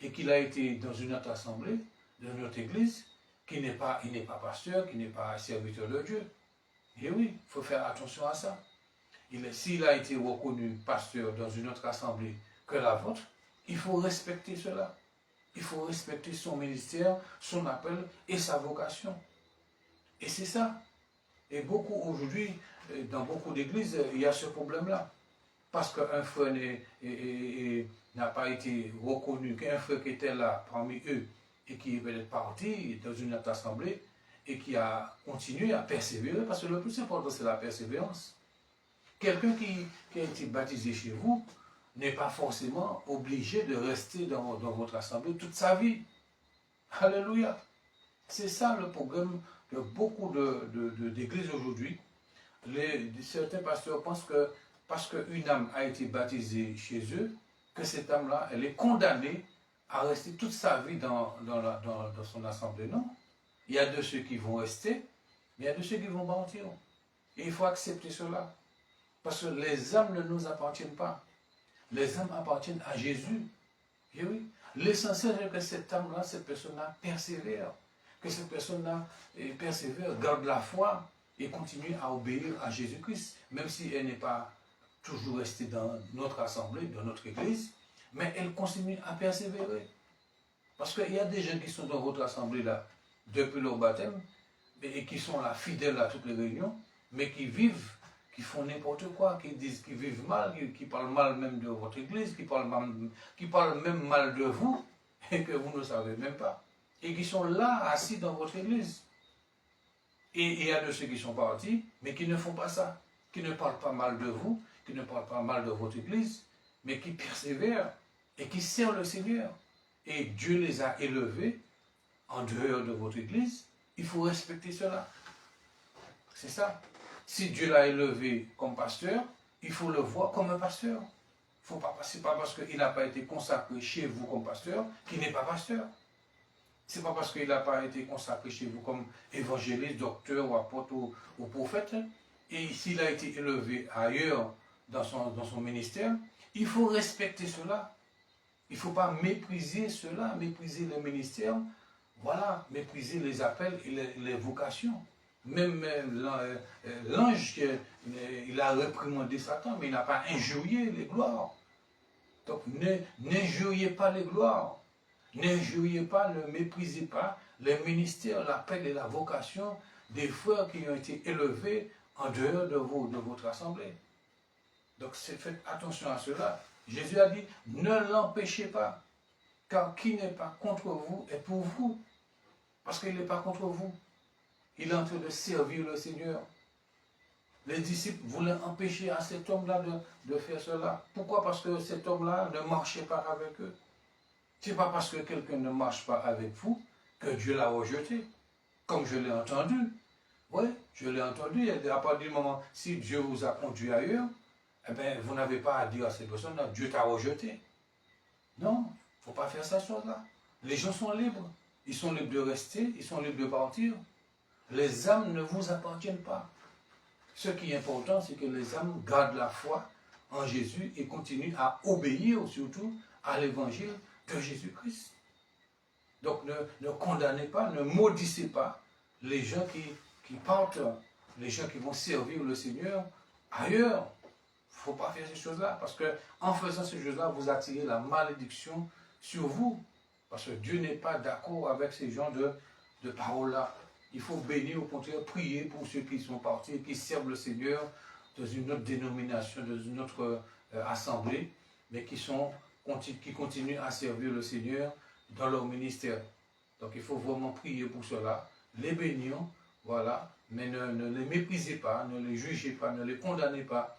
et qu'il a été dans une autre assemblée, dans notre église, il n'est pas pasteur, qu'il n'est pas serviteur de Dieu. Et oui, il faut faire attention à ça. S'il a été reconnu pasteur dans une autre assemblée que la vôtre, il faut respecter cela. Il faut respecter son ministère, son appel et sa vocation. Et c'est ça. Et beaucoup aujourd'hui, dans beaucoup d'églises, il y a ce problème-là. Parce qu'un frère n'a pas été reconnu, qu'un frère qui était là parmi eux et qui est peut-être parti dans une autre assemblée et qui a continué à persévérer, parce que le plus important c'est la persévérance. Quelqu'un qui a été baptisé chez vous n'est pas forcément obligé de rester dans votre assemblée toute sa vie. Alléluia. C'est ça le problème de beaucoup d'églises aujourd'hui. Certains pasteurs pensent que parce qu'une âme a été baptisée chez eux, que cette âme-là, elle est condamnée à rester toute sa vie dans son assemblée. Non. Il y a de ceux qui vont rester, mais il y a de ceux qui vont partir. Et il faut accepter cela. Parce que les âmes ne nous appartiennent pas. Les âmes appartiennent à Jésus. Et oui. L'essentiel est que cette âme-là, cette personne-là persévère. Que cette personne-là persévère, garde la foi et continue à obéir à Jésus-Christ. Même si elle n'est pas toujours restée dans notre assemblée, dans notre église, mais elle continue à persévérer. Parce qu'il y a des gens qui sont dans votre assemblée là, depuis leur baptême, et qui sont là fidèles à toutes les réunions, mais qui vivent, qui font n'importe quoi, qui disent qu'ils vivent mal, qui parlent mal même de votre église, qui parlent même mal de vous, et que vous ne savez même pas. Et qui sont là, assis dans votre église. Et il y a de ceux qui sont partis, mais qui ne font pas ça, qui ne parlent pas mal de vous, qui ne parlent pas mal de votre église, mais qui persévèrent et qui servent le Seigneur. Et Dieu les a élevés en dehors de votre église. Il faut respecter cela. C'est ça. Si Dieu l'a élevé comme pasteur, il faut le voir comme un pasteur. Ce n'est pas parce qu'il n'a pas été consacré chez vous comme pasteur qu'il n'est pas pasteur. Ce n'est pas parce qu'il n'a pas été consacré chez vous comme évangéliste, docteur ou apôtre ou prophète. Et s'il a été élevé ailleurs dans son ministère, il faut respecter cela. Il ne faut pas mépriser cela, mépriser le ministère, voilà, mépriser les appels et les vocations. Même l'ange, il a réprimandé Satan, mais il n'a pas injurié les gloires. Donc, n'injuriez pas les gloires. N'injuriez pas, ne méprisez pas les ministères, l'appel et la vocation des frères qui ont été élevés en dehors de votre assemblée. Donc, faites attention à cela. Jésus a dit, ne l'empêchez pas, car qui n'est pas contre vous est pour vous. Parce qu'il n'est pas contre vous. Il est en train de servir le Seigneur. Les disciples voulaient empêcher à cet homme-là de faire cela. Pourquoi? Parce que cet homme-là ne marchait pas avec eux. Ce n'est pas parce que quelqu'un ne marche pas avec vous que Dieu l'a rejeté. Comme je l'ai entendu. Oui, je l'ai entendu. À partir du moment, si Dieu vous a conduit ailleurs, eh bien, vous n'avez pas à dire à cette personne, Dieu t'a rejeté. Non, il ne faut pas faire cette chose-là. Les gens sont libres. Ils sont libres de rester, ils sont libres de partir. Les âmes ne vous appartiennent pas. Ce qui est important, c'est que les âmes gardent la foi en Jésus et continuent à obéir surtout à l'évangile de Jésus-Christ. Donc ne condamnez pas, ne maudissez pas les gens qui partent, les gens qui vont servir le Seigneur ailleurs. Il ne faut pas faire ces choses-là, parce qu'en faisant ces choses-là, vous attirez la malédiction sur vous. Parce que Dieu n'est pas d'accord avec ces gens de paroles-là. Il faut bénir, au contraire, prier pour ceux qui sont partis, qui servent le Seigneur dans une autre dénomination, dans une autre assemblée, mais qui continuent à servir le Seigneur dans leur ministère. Donc il faut vraiment prier pour cela, les bénir, voilà, mais ne les méprisez pas, ne les jugez pas, ne les condamnez pas.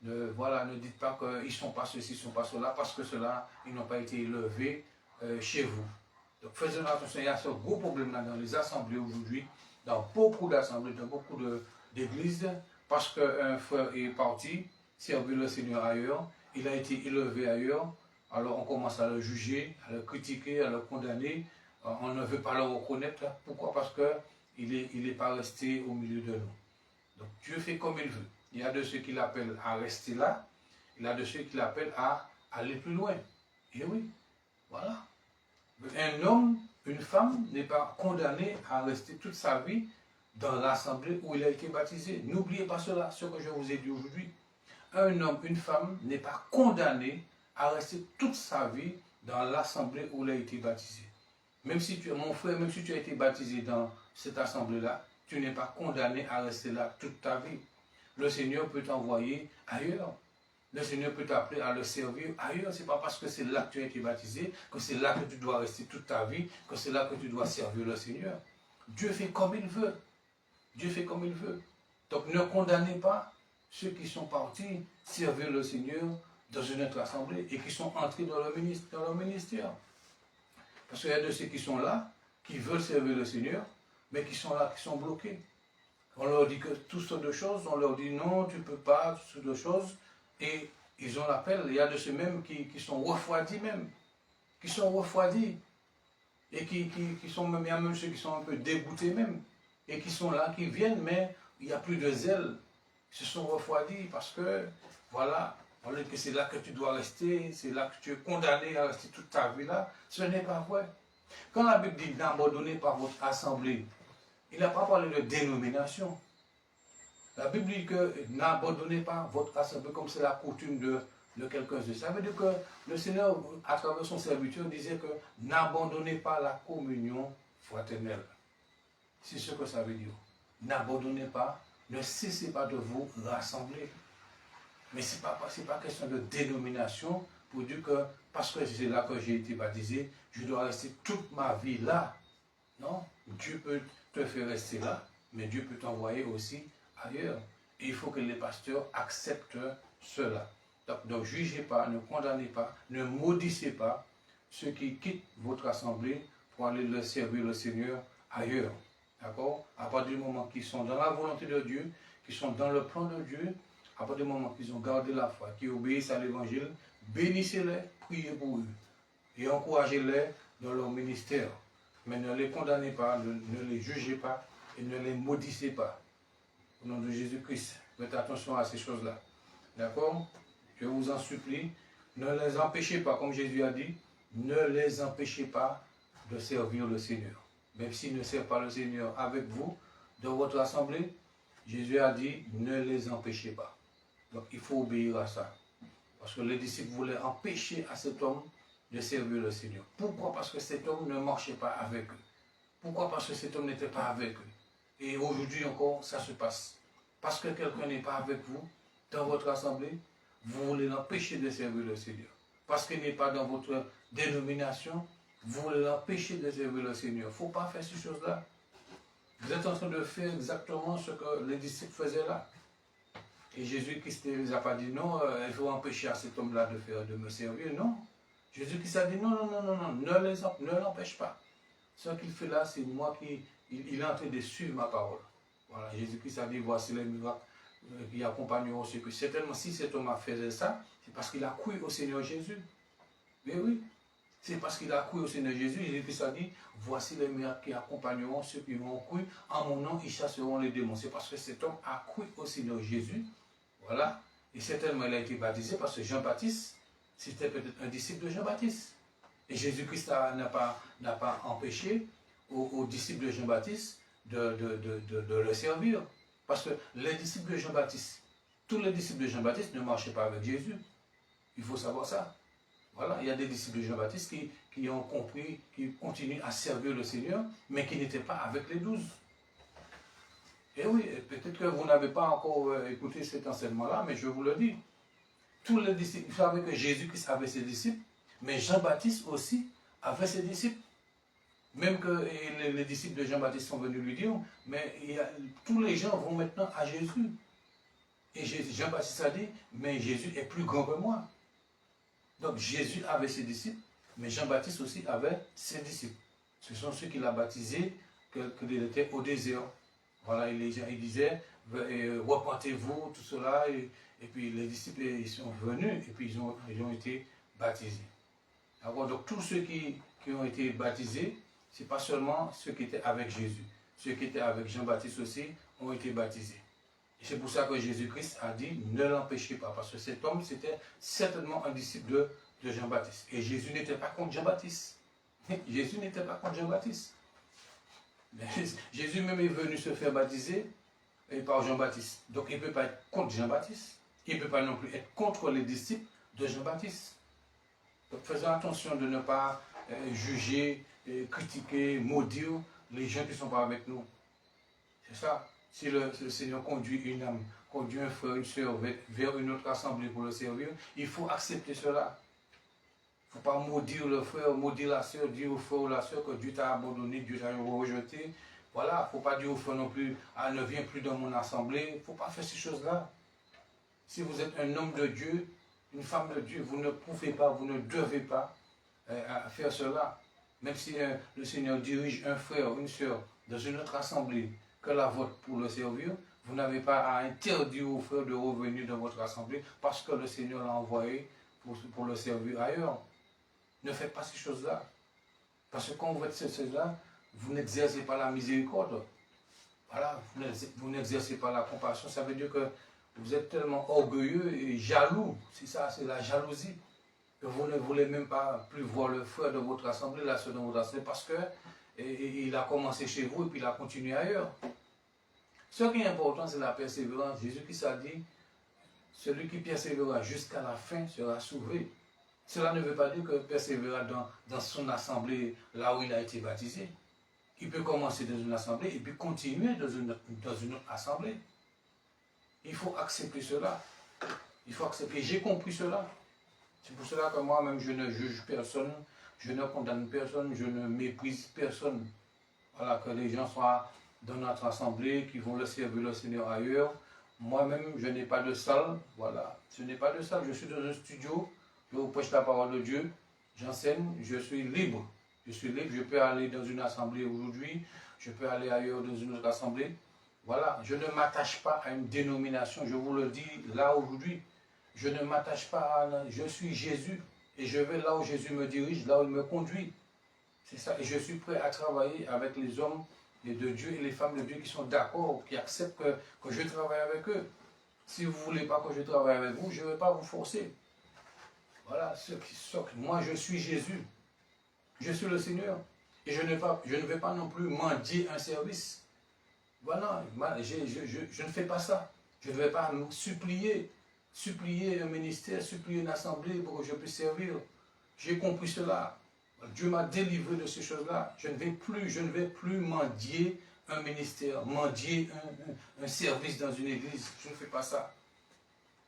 Ne dites pas qu'ils ne sont pas ceci, ils ne sont pas cela, parce que cela, ils n'ont pas été élevés chez vous. Donc faisons attention, il y a ce gros problème-là dans les assemblées aujourd'hui, dans beaucoup d'assemblées, dans beaucoup d'églises, parce qu'un frère est parti, servir le Seigneur ailleurs, il a été élevé ailleurs, alors on commence à le juger, à le critiquer, à le condamner, on ne veut pas le reconnaître. Pourquoi? Parce qu'il n'est pas resté au milieu de nous. Donc Dieu fait comme il veut. Il y a de ceux qui l'appellent à rester là, il y a de ceux qui l'appellent à aller plus loin. Et oui, voilà. Un homme, une femme n'est pas condamné à rester toute sa vie dans l'assemblée où il a été baptisé. N'oubliez pas cela, ce que je vous ai dit aujourd'hui. Un homme, une femme n'est pas condamné à rester toute sa vie dans l'assemblée où il a été baptisé. Même si mon frère, même si tu as été baptisé dans cette assemblée-là, tu n'es pas condamné à rester là toute ta vie. Le Seigneur peut t'envoyer ailleurs. Le Seigneur peut t'appeler à le servir ailleurs. Ce n'est pas parce que c'est là que tu as été baptisé, que c'est là que tu dois rester toute ta vie, que c'est là que tu dois servir le Seigneur. Dieu fait comme il veut. Dieu fait comme il veut. Donc ne condamnez pas ceux qui sont partis servir le Seigneur dans une autre assemblée et qui sont entrés dans leur ministère. Parce qu'il y a de ceux qui sont là, qui veulent servir le Seigneur, mais qui sont là, qui sont bloqués. On leur dit que toutes sortes de choses, on leur dit non, tu ne peux pas, toutes sortes de choses. Et ils ont l'appel, il y a de ceux mêmes qui sont refroidis même, qui sont refroidis. Et qui sont même, il y a même ceux qui sont un peu dégoûtés même, et qui sont là, qui viennent, mais il n'y a plus de zèle. Ils se sont refroidis parce que, voilà, on dit que c'est là que tu dois rester, c'est là que tu es condamné à rester toute ta vie là. Ce n'est pas vrai. Quand la Bible dit n'abandonnez pas votre assemblée, il n'a pas parlé de dénomination. La Bible dit que n'abandonnez pas votre assemblée comme c'est la coutume de quelqu'un. Ça veut dire que le Seigneur, à travers son serviteur, disait que n'abandonnez pas la communion fraternelle. C'est ce que ça veut dire. N'abandonnez pas, ne cessez pas de vous rassembler. Mais ce n'est pas question de dénomination pour dire que parce que c'est là que j'ai été baptisé, je dois rester toute ma vie là. Non, Dieu peut te faire rester là, mais Dieu peut t'envoyer aussi ailleurs. Et il faut que les pasteurs acceptent cela. Donc, ne jugez pas, ne condamnez pas, ne maudissez pas ceux qui quittent votre assemblée pour aller le servir le Seigneur ailleurs. D'accord? À partir du moment qu'ils sont dans la volonté de Dieu, qu'ils sont dans le plan de Dieu, à partir du moment qu'ils ont gardé la foi, qu'ils obéissent à l'évangile, bénissez-les, priez pour eux et encouragez-les dans leur ministère. Mais ne les condamnez pas, ne les jugez pas et ne les maudissez pas. Au nom de Jésus-Christ, faites attention à ces choses-là. D'accord? Je vous en supplie, ne les empêchez pas, comme Jésus a dit, ne les empêchez pas de servir le Seigneur. Même s'ils ne servent pas le Seigneur avec vous, dans votre assemblée, Jésus a dit, ne les empêchez pas. Donc il faut obéir à ça. Parce que les disciples voulaient empêcher à cet homme de servir le Seigneur. Pourquoi? Parce que cet homme ne marchait pas avec eux. Pourquoi? Parce que cet homme n'était pas avec eux. Et aujourd'hui encore, ça se passe. Parce que quelqu'un n'est pas avec vous, dans votre assemblée, vous voulez l'empêcher de servir le Seigneur. Parce qu'il n'est pas dans votre dénomination, vous voulez l'empêcher de servir le Seigneur. Il ne faut pas faire ces choses-là. Vous êtes en train de faire exactement ce que les disciples faisaient là. Et Jésus-Christ ne les a pas dit non, il faut empêcher à cet homme-là de me servir. Non. Jésus-Christ a dit non, ne l'empêche pas. Ce qu'il fait là, c'est moi il est en train de suivre ma parole. Voilà, Jésus-Christ a dit, voici les miracles qui accompagneront ceux que certainement si cet homme a fait ça, c'est parce qu'il a cru au Seigneur Jésus. Mais oui, c'est parce qu'il a cru au Seigneur Jésus. Jésus-Christ a dit, voici les miracles qui accompagneront ceux qui vont cru. En mon nom, ils chasseront les démons. C'est parce que cet homme a cru au Seigneur Jésus. Voilà. Et certainement, il a été baptisé parce que Jean-Baptiste, c'était peut-être un disciple de Jean-Baptiste. Et Jésus-Christ n'a pas empêché aux disciples de Jean-Baptiste de le servir. Parce que les disciples de Jean-Baptiste, tous les disciples de Jean-Baptiste ne marchaient pas avec Jésus. Il faut savoir ça. Voilà, il y a des disciples de Jean-Baptiste qui ont compris, qui continuent à servir le Seigneur, mais qui n'étaient pas avec les 12. Et oui, peut-être que vous n'avez pas encore écouté cet enseignement-là, mais je vous le dis. Tous les disciples, vous savez que Jésus-Christ avait ses disciples, mais Jean-Baptiste aussi avait ses disciples. Même que les disciples de Jean-Baptiste sont venus lui dire, mais tous les gens vont maintenant à Jésus. Et Jean-Baptiste a dit, mais Jésus est plus grand que moi. Donc Jésus avait ses disciples, mais Jean-Baptiste aussi avait ses disciples. Ce sont ceux qu'il a baptisés, qu'il était au désert. Voilà, il disait, repentez-vous, tout cela. Et puis les disciples ils sont venus et puis ils ont été baptisés. Alors, donc tous ceux qui ont été baptisés, ce n'est pas seulement ceux qui étaient avec Jésus. Ceux qui étaient avec Jean-Baptiste aussi ont été baptisés. Et c'est pour ça que Jésus-Christ a dit, ne l'empêchez pas. Parce que cet homme, c'était certainement un disciple de Jean-Baptiste. Et Jésus n'était pas contre Jean-Baptiste. Jésus n'était pas contre Jean-Baptiste. Jésus même est venu se faire baptiser par Jean-Baptiste. Donc il ne peut pas être contre Jean-Baptiste. Il ne peut pas non plus être contre les disciples de Jean-Baptiste. Donc faisons attention de ne pas juger, critiquer, maudire les gens qui ne sont pas avec nous. C'est ça. Si le Seigneur conduit une âme, conduit un frère, une soeur vers une autre assemblée pour le servir, il faut accepter cela. Il ne faut pas maudire le frère, maudire la soeur, dire au frère ou la soeur que Dieu t'a abandonné, Dieu t'a rejeté. Voilà, il ne faut pas dire au frère non plus, ah, ne viens plus dans mon assemblée. Il ne faut pas faire ces choses-là. Si vous êtes un homme de Dieu, une femme de Dieu, vous ne pouvez pas, vous ne devez pas faire cela. Même si le Seigneur dirige un frère ou une soeur dans une autre assemblée que la vôtre pour le servir, vous n'avez pas à interdire au frère de revenir dans votre assemblée parce que le Seigneur l'a envoyé pour le servir ailleurs. Ne faites pas ces choses-là. Parce que quand vous faites ces choses-là, vous n'exercez pas la miséricorde. Voilà, vous n'exercez pas la compassion. Ça veut dire que vous êtes tellement orgueilleux et jaloux. C'est ça, c'est la jalousie. Que vous ne voulez même pas plus voir le frère de votre assemblée, la soeur de votre assemblée, parce que il a commencé chez vous et puis il a continué ailleurs. Ce qui est important, c'est la persévérance. Jésus-Christ a dit, celui qui persévérera jusqu'à la fin sera sauvé. Cela ne veut pas dire que persévérer dans son assemblée, là où il a été baptisé. Il peut commencer dans une assemblée et puis continuer dans une autre assemblée. Il faut accepter cela. Il faut accepter. J'ai compris cela. C'est pour cela que moi-même, je ne juge personne, je ne condamne personne, je ne méprise personne. Voilà, que les gens soient dans notre assemblée, qui vont le servir le Seigneur ailleurs, Moi-même, je n'ai pas de salle. Voilà. Je n'ai pas de salle. Je suis dans un studio. Je vous prêche la parole de Dieu. J'enseigne. Je suis libre. Je suis libre. Je peux aller dans une assemblée aujourd'hui. Je peux aller ailleurs dans une autre assemblée. Voilà. Je ne m'attache pas à une dénomination. Je vous le dis là aujourd'hui. Je ne m'attache pas à... Je suis Jésus. Et je vais là où Jésus me dirige, là où il me conduit. C'est ça. Et je suis prêt à travailler avec les hommes de Dieu et les femmes de Dieu qui sont d'accord, qui acceptent que je travaille avec eux. Si vous ne voulez pas que je travaille avec vous, je ne vais pas vous forcer. Voilà. Moi, je suis Jésus. Je suis le Seigneur. Et je ne vais pas non plus mendier un service. Voilà. Je ne fais pas ça. Je ne vais pas supplier un ministère, supplier une assemblée pour que je puisse servir. J'ai compris cela. Dieu m'a délivré de ces choses-là. Je ne vais plus mendier un ministère, mendier un service dans une église. Je ne fais pas ça.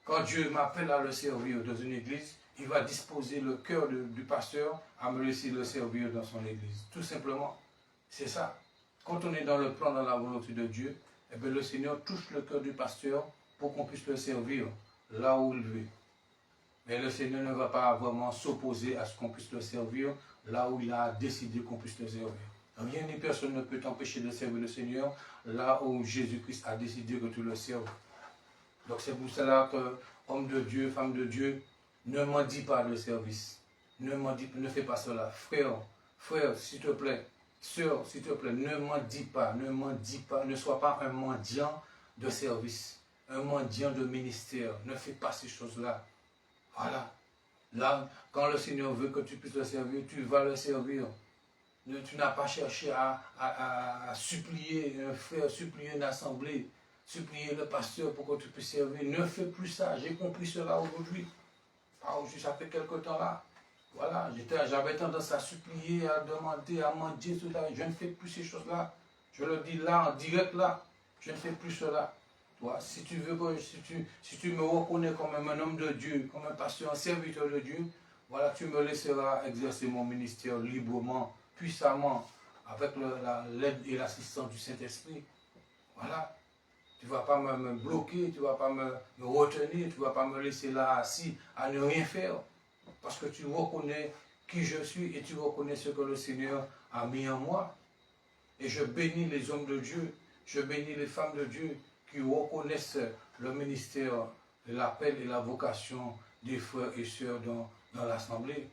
Quand Dieu m'appelle à le servir dans une église, il va disposer le cœur du pasteur à me laisser le servir dans son église. Tout simplement. C'est ça. Quand on est dans le plan, dans la volonté de Dieu, eh bien, le Seigneur touche le cœur du pasteur pour qu'on puisse le servir là où il veut. Mais le Seigneur ne va pas vraiment s'opposer à ce qu'on puisse le servir là où il a décidé qu'on puisse le servir. Rien ni personne ne peut t'empêcher de servir le Seigneur là où Jésus-Christ a décidé que tu le serves. Donc c'est pour cela que, homme de Dieu, femme de Dieu, ne mendie pas le service. Ne fais pas cela. Frère, s'il te plaît, sœur, s'il te plaît, ne mendie pas, ne sois pas un mendiant de service, un mendiant de ministère. Ne fais pas ces choses-là. Voilà. Là, quand le Seigneur veut que tu puisses le servir, tu vas le servir. Tu n'as pas cherché à supplier un frère, supplier une assemblée, supplier le pasteur pour que tu puisses servir. Ne fais plus ça. J'ai compris cela aujourd'hui. Ça fait quelque temps là. Voilà, j'avais tendance à supplier, à demander, à mendier, tout ça. Je ne fais plus ces choses-là. Je le dis là, en direct là. Je ne fais plus cela. Toi, si tu veux que, si tu me reconnais comme un homme de Dieu, comme un pasteur, un serviteur de Dieu, voilà, tu me laisseras exercer mon ministère librement, puissamment, avec l'aide et l'assistance du Saint-Esprit. Voilà. Tu ne vas pas me bloquer, tu ne vas pas me retenir, tu ne vas pas me laisser là assis à ne rien faire. Parce que tu reconnais qui je suis et tu reconnais ce que le Seigneur a mis en moi. Et je bénis les hommes de Dieu, je bénis les femmes de Dieu qui reconnaissent le ministère, l'appel et la vocation des frères et sœurs dans l'Assemblée.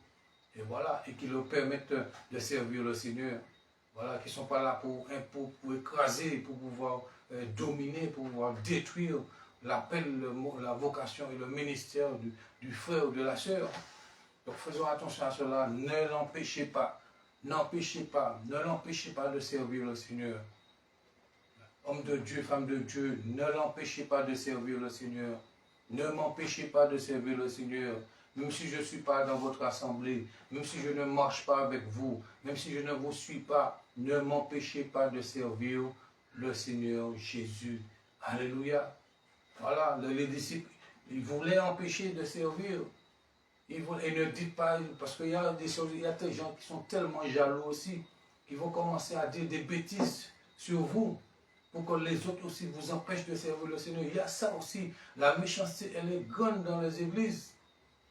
Et voilà, et qui leur permettent de servir le Seigneur. Voilà, qui ne sont pas là pour écraser, pour pouvoir dominer, pour pouvoir détruire l'appel, la vocation et le ministère du frère ou de la sœur. Donc faisons attention à cela, ne l'empêchez pas, ne l'empêchez pas de servir le Seigneur. Homme de Dieu, femme de Dieu, ne l'empêchez pas de servir le Seigneur. Ne m'empêchez pas de servir le Seigneur. Même si je ne suis pas dans votre assemblée, même si je ne marche pas avec vous, même si je ne vous suis pas, ne m'empêchez pas de servir le Seigneur Jésus. Alléluia. Voilà, les disciples, ils voulaient empêcher de servir. Et ne dites pas, parce qu'il y a des gens qui sont tellement jaloux aussi, qui vont commencer à dire des bêtises sur vous, pour que les autres aussi vous empêchent de servir le Seigneur. Il y a ça aussi, la méchanceté, elle est grande dans les églises.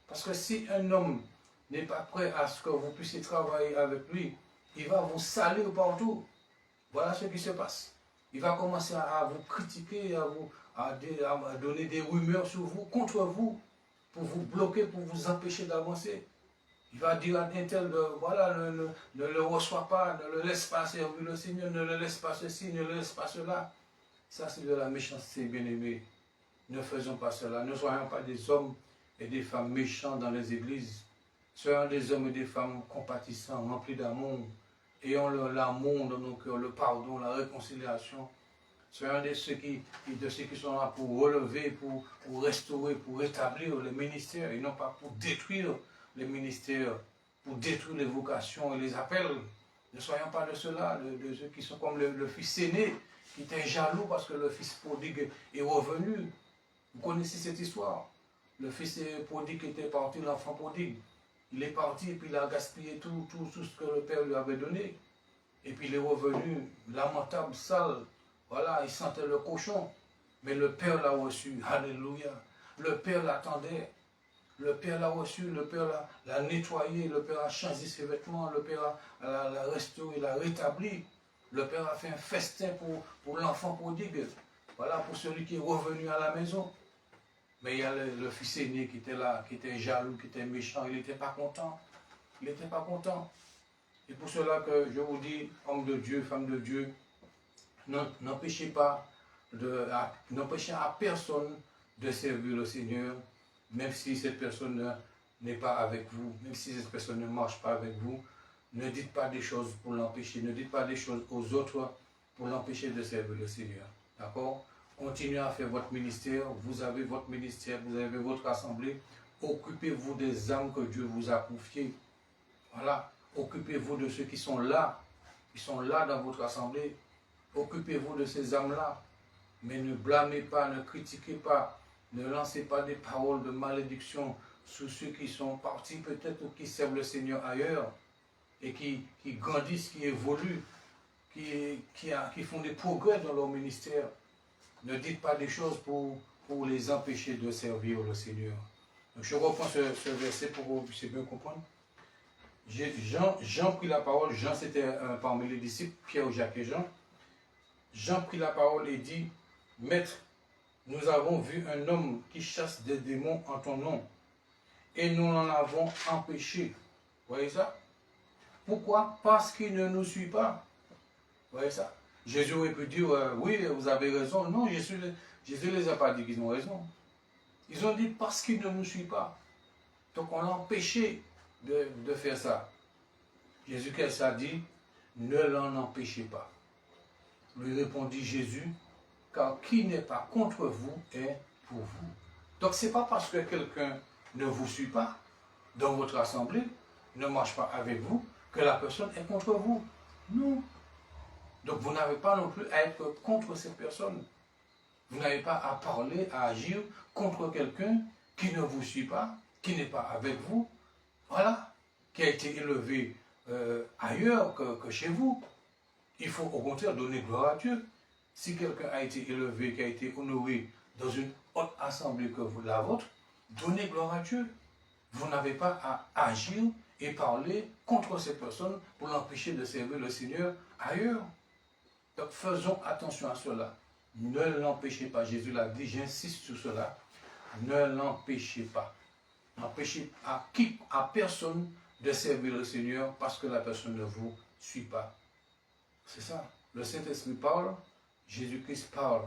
Parce que si un homme n'est pas prêt à ce que vous puissiez travailler avec lui, il va vous salir partout. Voilà ce qui se passe. Il va commencer à vous critiquer, à donner des rumeurs sur vous, contre vous, pour vous bloquer, pour vous empêcher d'avancer. Il va dire à un tel, voilà, ne le reçois pas, ne le laisse pas servir le Seigneur, ne le laisse pas ceci, ne le laisse pas cela. Ça, c'est de la méchanceté, bien-aimés. Ne faisons pas cela. Ne soyons pas des hommes et des femmes méchants dans les églises. Soyons des hommes et des femmes compatissants, remplis d'amour. Ayons l'amour dans nos cœurs, le pardon, la réconciliation. Soyons de ceux qui sont là pour relever, pour restaurer, pour rétablir les ministères, et non pas pour détruire les ministères, pour détruire les vocations et les appels. Ne soyons pas de ceux-là, de ceux qui sont comme le fils aîné, qui était jaloux parce que le fils prodigue est revenu. Vous connaissez cette histoire. Le fils prodigue était parti, l'enfant prodigue. Il est parti et puis il a gaspillé tout ce que le père lui avait donné. Et puis il est revenu lamentable, sale. Voilà, il sentait le cochon. Mais le Père l'a reçu. Alléluia. Le Père l'attendait. Le Père l'a reçu, le Père l'a nettoyé, le Père a changé ses vêtements, le Père l'a restauré, l'a rétabli. Le Père a fait un festin pour l'enfant prodigue. Voilà, pour celui qui est revenu à la maison. Mais il y a le fils aîné qui était là, qui était jaloux, qui était méchant, il n'était pas content. Il n'était pas content. Et pour cela que je vous dis, homme de Dieu, femme de Dieu, n'empêchez pas, n'empêchez à personne de servir le Seigneur, même si cette personne n'est pas avec vous, même si cette personne ne marche pas avec vous. Ne dites pas des choses pour l'empêcher, ne dites pas des choses aux autres pour l'empêcher de servir le Seigneur. D'accord? Continuez à faire votre ministère, vous avez votre ministère, vous avez votre assemblée. Occupez-vous des âmes que Dieu vous a confiées. Voilà. Occupez-vous de ceux qui sont là dans votre assemblée. Occupez-vous de ces âmes-là. Mais ne blâmez pas, ne critiquez pas, ne lancez pas des paroles de malédiction sur ceux qui sont partis peut-être ou qui servent le Seigneur ailleurs et qui grandissent, qui évoluent, qui font des progrès dans leur ministère. Ne dites pas des choses pour les empêcher de servir le Seigneur. Donc je reprends ce verset pour que vous puissiez bien comprendre. Jean prit la parole. Jean, c'était parmi les disciples, Pierre, Jacques et Jean. Jean prit la parole et dit, « Maître, nous avons vu un homme qui chasse des démons en ton nom, et nous l'en avons empêché. » Vous voyez ça? Pourquoi? Parce qu'il ne nous suit pas. Vous voyez ça? Jésus aurait pu dire, oui, vous avez raison. Non, Jésus ne les a pas dit qu'ils ont raison. Ils ont dit parce qu'il ne nous suit pas. Donc on l'a empêché de faire ça. Jésus-Christ a dit, ne l'en empêchez pas. Lui répondit Jésus, car qui n'est pas contre vous est pour vous. Donc ce n'est pas parce que quelqu'un ne vous suit pas dans votre assemblée, ne marche pas avec vous, que la personne est contre vous. Non. Donc vous n'avez pas non plus à être contre cette personne. Vous n'avez pas à parler, à agir contre quelqu'un qui ne vous suit pas, qui n'est pas avec vous, voilà, qui a été élevé ailleurs que chez vous. Il faut au contraire donner gloire à Dieu. Si quelqu'un a été élevé, qui a été honoré dans une haute assemblée que la vôtre, donnez gloire à Dieu. Vous n'avez pas à agir et parler contre cette personne pour l'empêcher de servir le Seigneur ailleurs. Donc faisons attention à cela. Ne l'empêchez pas. Jésus l'a dit, j'insiste sur cela. Ne l'empêchez pas. N'empêchez à personne de servir le Seigneur parce que la personne ne vous suit pas. C'est ça. Le Saint-Esprit parle, Jésus-Christ parle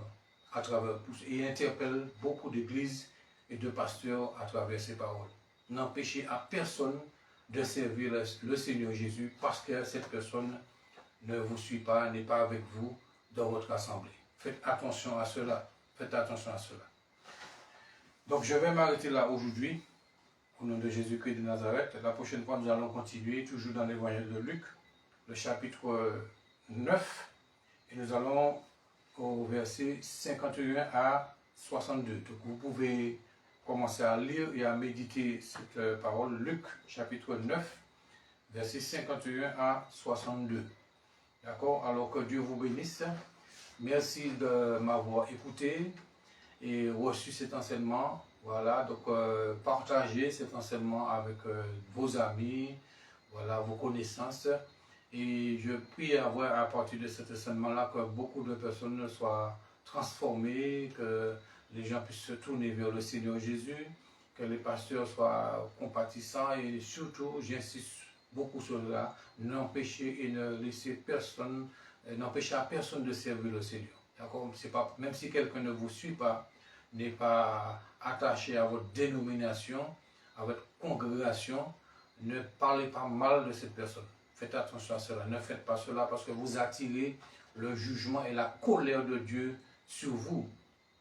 à travers tous et interpelle beaucoup d'églises et de pasteurs à travers ses paroles. N'empêchez à personne de servir le Seigneur Jésus parce que cette personne ne vous suit pas, n'est pas avec vous dans votre assemblée. Faites attention à cela. Faites attention à cela. Donc je vais m'arrêter là aujourd'hui, au nom de Jésus-Christ de Nazareth. La prochaine fois, nous allons continuer, toujours dans l'évangile de Luc, le chapitre 9, et nous allons au verset 51 à 62. Donc vous pouvez commencer à lire et à méditer cette parole, Luc, chapitre 9, verset 51 à 62. D'accord? Alors que Dieu vous bénisse. Merci de m'avoir écouté et reçu cet enseignement. Voilà, donc partagez cet enseignement avec vos amis, voilà, vos connaissances. Et je prie à partir de cet enseignement-là que beaucoup de personnes soient transformées, que les gens puissent se tourner vers le Seigneur Jésus, que les pasteurs soient compatissants et surtout, j'insiste beaucoup sur cela, n'empêcher et ne laisser personne, n'empêcher à personne de servir le Seigneur. D'accord? C'est pas, même si quelqu'un ne vous suit pas, n'est pas attaché à votre dénomination, à votre congrégation, ne parlez pas mal de cette personne. Faites attention à cela. Ne faites pas cela parce que vous attirez le jugement et la colère de Dieu sur vous.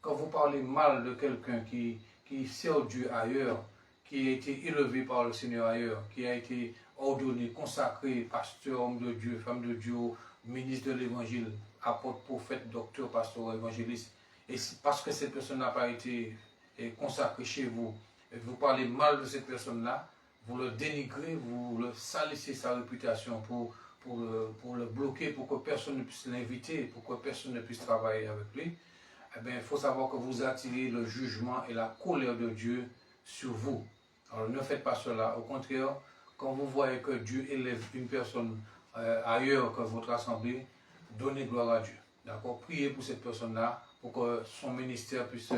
Quand vous parlez mal de quelqu'un qui sert Dieu ailleurs, qui a été élevé par le Seigneur ailleurs, qui a été ordonné, consacré, pasteur, homme de Dieu, femme de Dieu, ministre de l'Évangile, apôtre, prophète, docteur, pasteur, évangéliste, et parce que cette personne n'a pas été consacrée chez vous, et vous parlez mal de cette personne-là, vous le dénigrez, vous le salissez sa réputation pour le bloquer, pour que personne ne puisse l'inviter, pour que personne ne puisse travailler avec lui, eh bien, il faut savoir que vous attirez le jugement et la colère de Dieu sur vous. Alors ne faites pas cela. Au contraire, quand vous voyez que Dieu élève une personne ailleurs que votre assemblée, donnez gloire à Dieu. D'accord? Priez pour cette personne-là, pour que son ministère puisse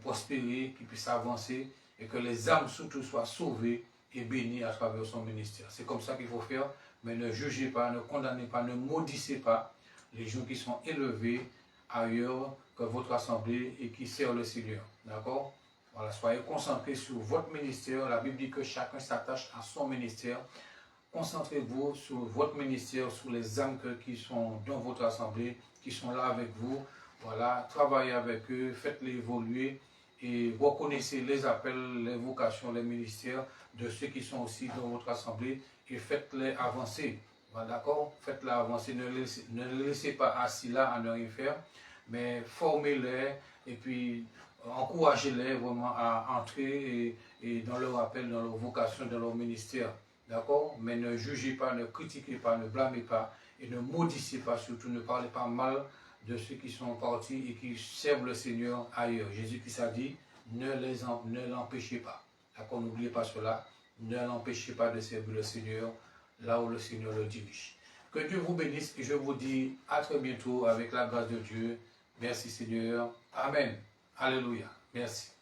prospérer, qu'il puisse avancer et que les âmes surtout soient sauvées et bénies à travers son ministère. C'est comme ça qu'il faut faire, mais ne jugez pas, ne condamnez pas, ne maudissez pas les gens qui sont élevés ailleurs que votre assemblée et qui servent le Seigneur. D'accord? Voilà, soyez concentrés sur votre ministère. La Bible dit que chacun s'attache à son ministère. Concentrez-vous sur votre ministère, sur les âmes qui sont dans votre assemblée, qui sont là avec vous. Voilà, travaillez avec eux, faites-les évoluer et reconnaissez les appels, les vocations, les ministères de ceux qui sont aussi dans votre assemblée et faites-les avancer. Voilà, d'accord? Faites-les avancer, ne les laissez pas assis là à ne rien faire, mais formez-les et puis encouragez-les vraiment à entrer et dans leur appel, dans leur vocation, dans leur ministère. D'accord? Mais ne jugez pas, ne critiquez pas, ne blâmez pas et ne maudissez pas, surtout ne parlez pas mal de ceux qui sont partis et qui servent le Seigneur ailleurs. Jésus-Christ a dit, ne l'empêchez pas. D'accord? N'oubliez pas cela. Ne l'empêchez pas de servir le Seigneur là où le Seigneur le dirige. Que Dieu vous bénisse et je vous dis à très bientôt avec la grâce de Dieu. Merci Seigneur. Amen. Alléluia. Merci.